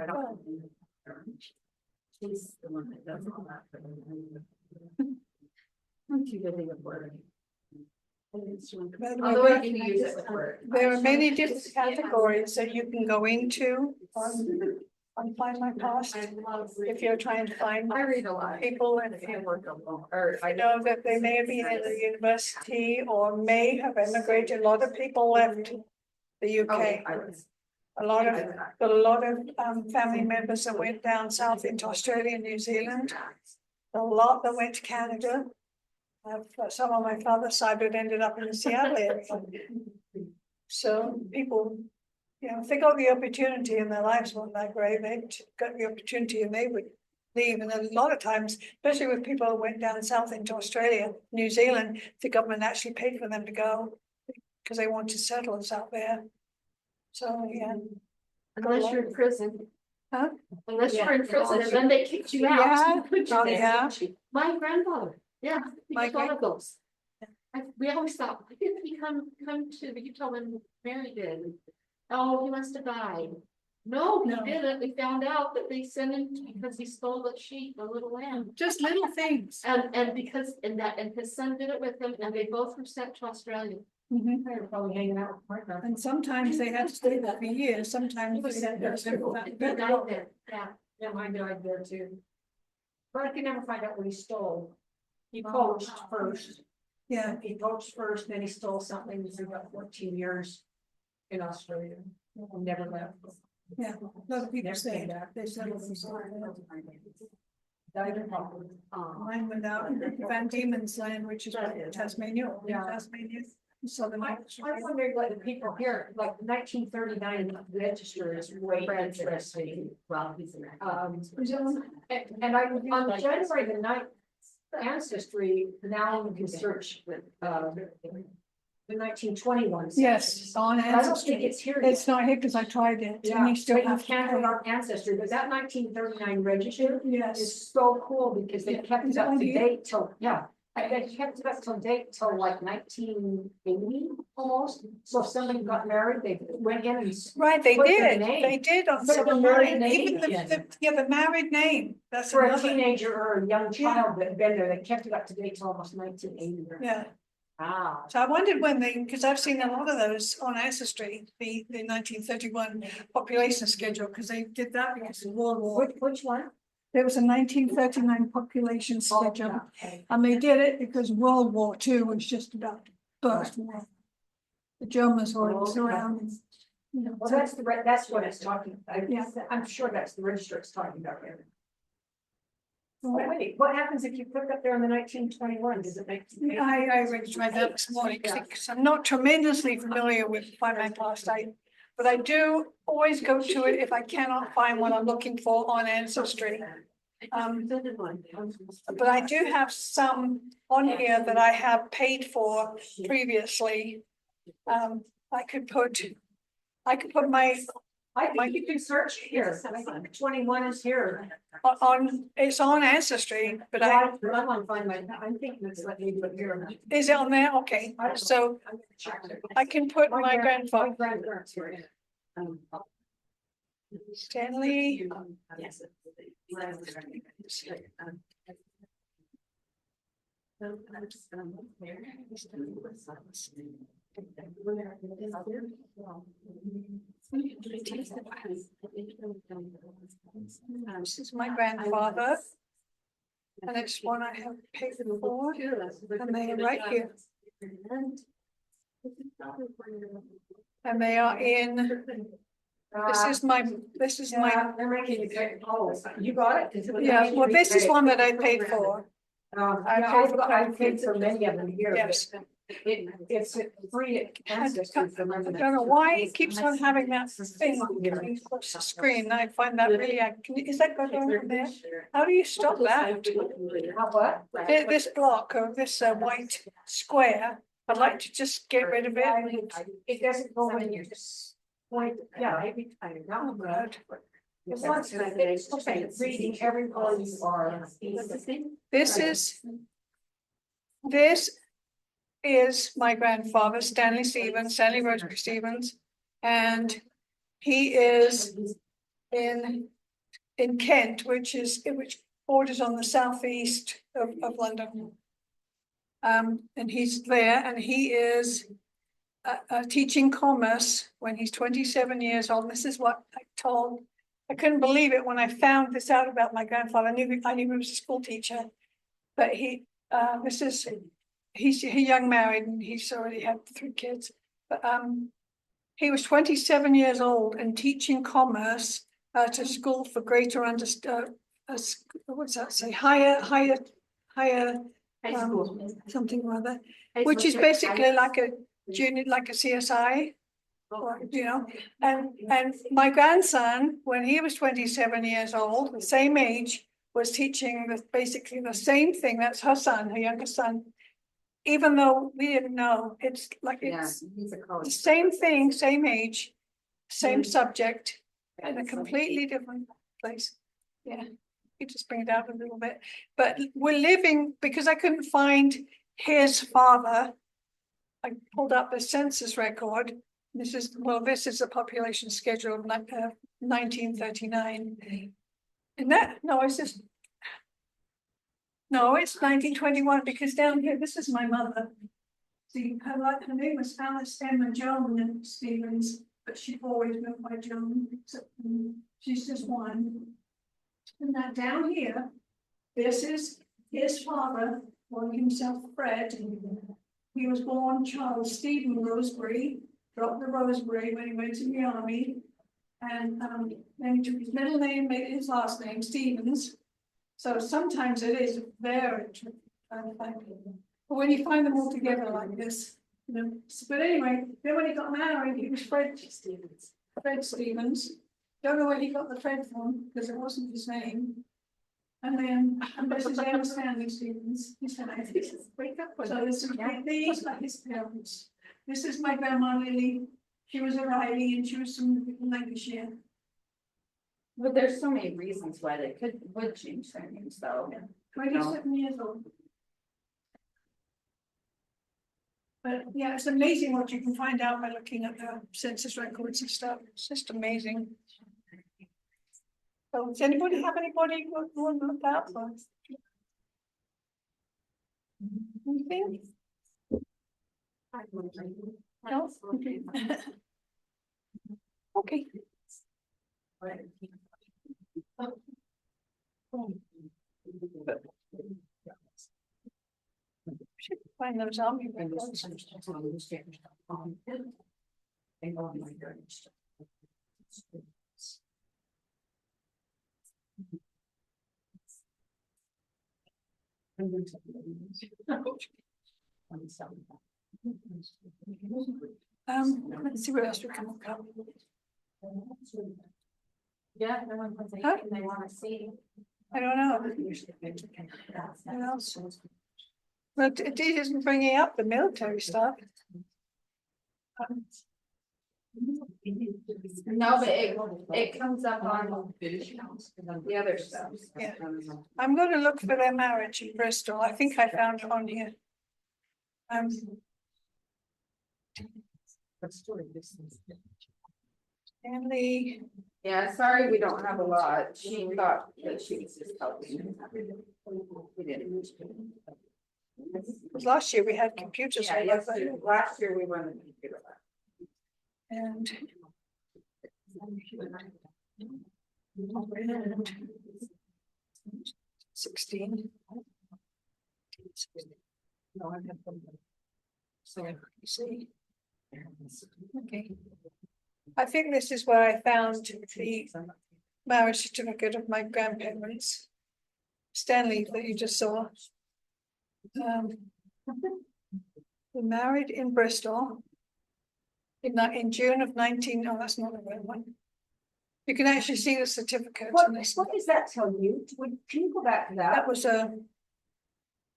I don't. She's the one that does all that for them. I'm too busy with work. Although I can use it with work. There are many different categories that you can go into on FindMyPast. If you're trying to find I read a lot. people and I work alone, or I know that they may have been in the university or may have immigrated. A lot of people left the Okay, UK. I was. A lot of family members that went down south into Australia and New Zealand. A lot that went to Canada. Some on my father's side that ended up in the Seattle area. So people, you know, if they got the opportunity and their lives weren't that great, they got the opportunity and they would leave. And a lot of times, especially with people who went down south into Australia, New Zealand, the government actually paid for them to go because they wanted settlers out there. So, yeah. Unless you're in prison. Huh? Unless you're in prison, and then they kicked you out. Yeah, Put you oh, there. yeah. My grandfather, yeah, he My was one of those. We always thought, why didn't he come to Utah when Mary did? Oh, he must have died. No, he No. didn't. We found out that they sent him because he stole a sheep, a little lamb. Just little things. And because, and his son did it with him, and they both were sent to Australia. Mhm. They're probably hanging out with partner. And sometimes they had to stay there for years, sometimes they had to stay for He that. died there, yeah. Yeah, mine died there too. But I could never find out what he stole. He poached first. Yeah, He poached first, then he stole something, for about 14 years in Australia. Never left. yeah, a lot of people say that, they said it was. Died in Holland. Mine went out in Van Diemen's Land, which is Tasmania, or Yeah. Tasmania, southern. I wondered what the people here, like 1939 register is way interesting. Well, he's an. And I, on January the 9th, ancestry, now you can search with, the 1921. Yes, on I don't think Ancestry. it's here yet. It's not here because I tried it. and Yeah, you still but you have to can't pay. have our ancestry, but that 1939 register Yes, is so cool because they kept Is it it up on to here? date till, yeah. They kept it up till date till like 1980 almost. So if somebody got married, they went in and. right, they Put their did, name. they did on Put some the of married mine, even name the married name, that's For a another, teenager or a young child that had been there, they kept it up to date till almost 1980. yeah. Ah. So I wondered when they, because I've seen a lot of those on Ancestry, the 1931 population schedule, because they did that because of World War. Which one? There was a 1939 population schedule, and they did it because World War II was just about to burst. The Germans were always around. And, you know, Well, so- that's that's what it's talking about. Yeah. I'm sure that's the register it's talking about here. Well, Wait, what happens if you click up there on the 1921? Does it make? I already tried that this morning, because I'm not tremendously familiar with FindMyPast, but I do always go to it if I cannot find what I'm looking for on Ancestry. But I do have some on here that I have paid for previously. I could put my, I think you can search here. I think 21 is here. on, it's on Ancestry, but I'm on Find My, I'm thinking it's let me do it here. is it on there? Okay, so I'm gonna check it. I can put my grandfather, My grandparents here. Stanley. Yes. This is my grandfather, and it's one I have paid for, and they are right here. And they are in, this is my, They're making you pay. Oh, you got it? yeah, well, this is one that I paid for, I paid for many of them here. yes. It's free I ancestry for don't them. know why it keeps on having that thing coming across the screen, I find that really, is that going on there? How do you stop that? How what? This block of this white square, I'd like to just get rid of it. It doesn't go when you just point, yeah, every time. Oh, God. It's once, it's okay, reading every one you are. This is my grandfather, Stanley Roscoe Stevens, and he is in Kent, which borders on the southeast of London. And he's there, and he is teaching commerce when he's 27 years old. This is what I couldn't believe it when I found this out about my grandfather. I knew he was a school teacher, but he's young married and he's already had 3 kids. But he was 27 years old and teaching commerce to school for greater what's that say? Higher High school. something or other, High which school is check. basically like a junior, like a CSI. Or, you know, and my grandson, when he was 27 years old, the same age, was teaching basically the same thing. That's her son, her youngest son. Even though we didn't know, it's like, it's He's a the college. same thing, same age, same subject, in a completely different place. Yeah, you just bring it out a little bit, but we're living, because I couldn't find his father. I pulled up the census record. This is a population schedule of 1939. And no, it's just. No, it's 1921, because down here, this is my mother. See, her name was Alice Emma Joan Stevens, but she always went by Joan, so she's just one. And now down here, this is his father, calling himself Fred. He was born Charles Stephen Rosebery, dropped the Rosebery when he went in the army. And then he took his middle name, made it his last name, Stevens. So sometimes it is very tricky to find people. But when you find them all together like this, you know. But anyway, then when he got married, he was Fred Stevens. Fred Stevens. Don't know where he got the Fred from, because it wasn't his name. And then, this is Emma Stanley Stevens. His wife. So these are his parents. This is my grandma Lily. She was a Riley and she was from Lancashire. But there's so many reasons why they would change their names though. 27 years old. But yeah, it's amazing what you can find out by looking at the census records and stuff. It's just amazing. So does anybody have anybody who want to look out for? Anything? No? Okay. Should find those army records. Let's see what else we can look up. Yeah, no one was Huh? they wanna see. I don't know. What else? But it isn't bringing up the military stuff. No, but it comes up on the other stuff. Yeah. I'm gonna look for their marriage in Bristol. I think I found it on here. Stanley, Yeah, sorry, we don't have a lot. She thought that she was just helping. We didn't. because last year we had computers. Yeah, all yes, over. last year we went. And. 16. No, I have them. So you see. Okay. I think this is where I found the marriage certificate of my grandparents. Stanley that you just saw. They married in Bristol. In June of 19, oh, that's not the right one. You can actually see the certificate. What, in this. what does that tell you? Can you go back to that? That was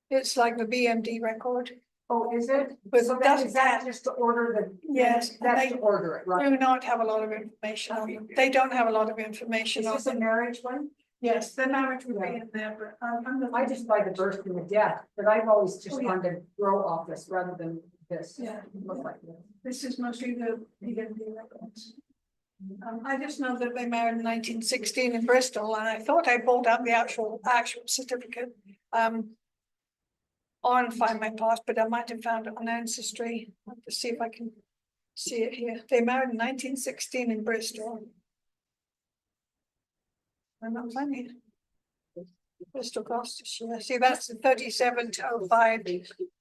it's like the BMD record. Oh, is it? But So that's- is that just to order the? Yes, That's they to order it, right? do not have a lot of information on them. They don't have a lot of information Is on this a them. marriage one? Yes, the marriage would be in there, but I just buy the birth and the death, but I've always just Oh, yeah. gone to grow office rather than this. Yeah. Look like this. This is mostly the BMD records. I just know that they married in 1916 in Bristol, and I thought I pulled out the actual certificate on FindMyPast, but I might have found it on Ancestry. I'll have to see if I can see it here. They married in 1916 in Bristol. I'm not finding it. Bristol, Gloucestershire. See, that's the 37 to 05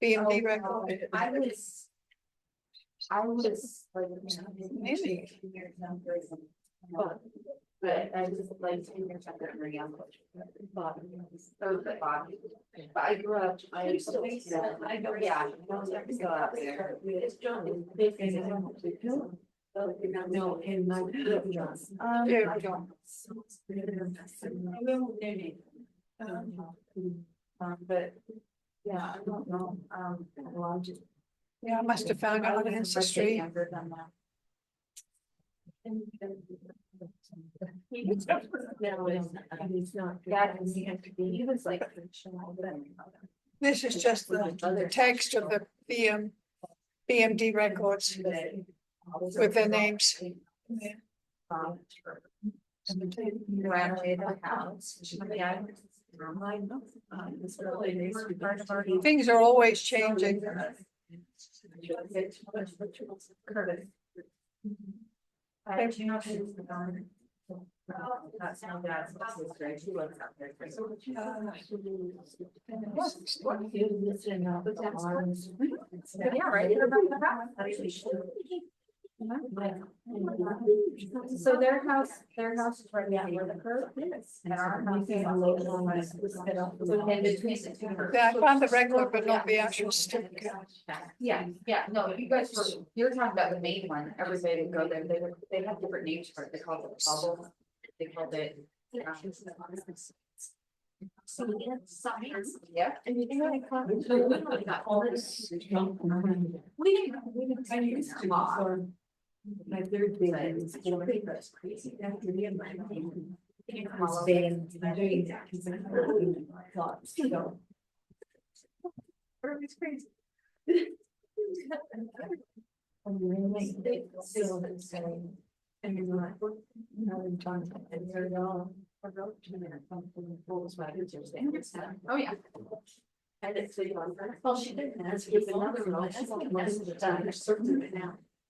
BMD record. I was. Really? But I just like 10 years after bringing up. But I grew up, I used to, I go, yeah. Go out there. It's John. No, in my. I don't. But, yeah, I don't know, well, I'm just. Yeah, I must have found out on Ancestry. Younger than that. No, he's not. That is, he was like. This is just the text of the BMD records with their names. Ran away the house. Yeah. Things are always changing. That's how that's great. She lives out there. Yeah, right. So their house is right down where the curve is. And our house is on in between the two. Yeah, I found the record, but not the actual certificate. Yeah, no, you guys were, you're talking about the main one, everybody would go there, they have different names for it, they call it bubble, they called it. Yeah. And you think I used to for my third baby. That's crazy. After me and my husband. Was staying, doing that. It's crazy. And you're like, no, in time, and you're all. I wrote to me, I come from the polls, my pictures, Oh, yeah. and it's. Well, she didn't ask you another one. I think most of the time, there's certain now.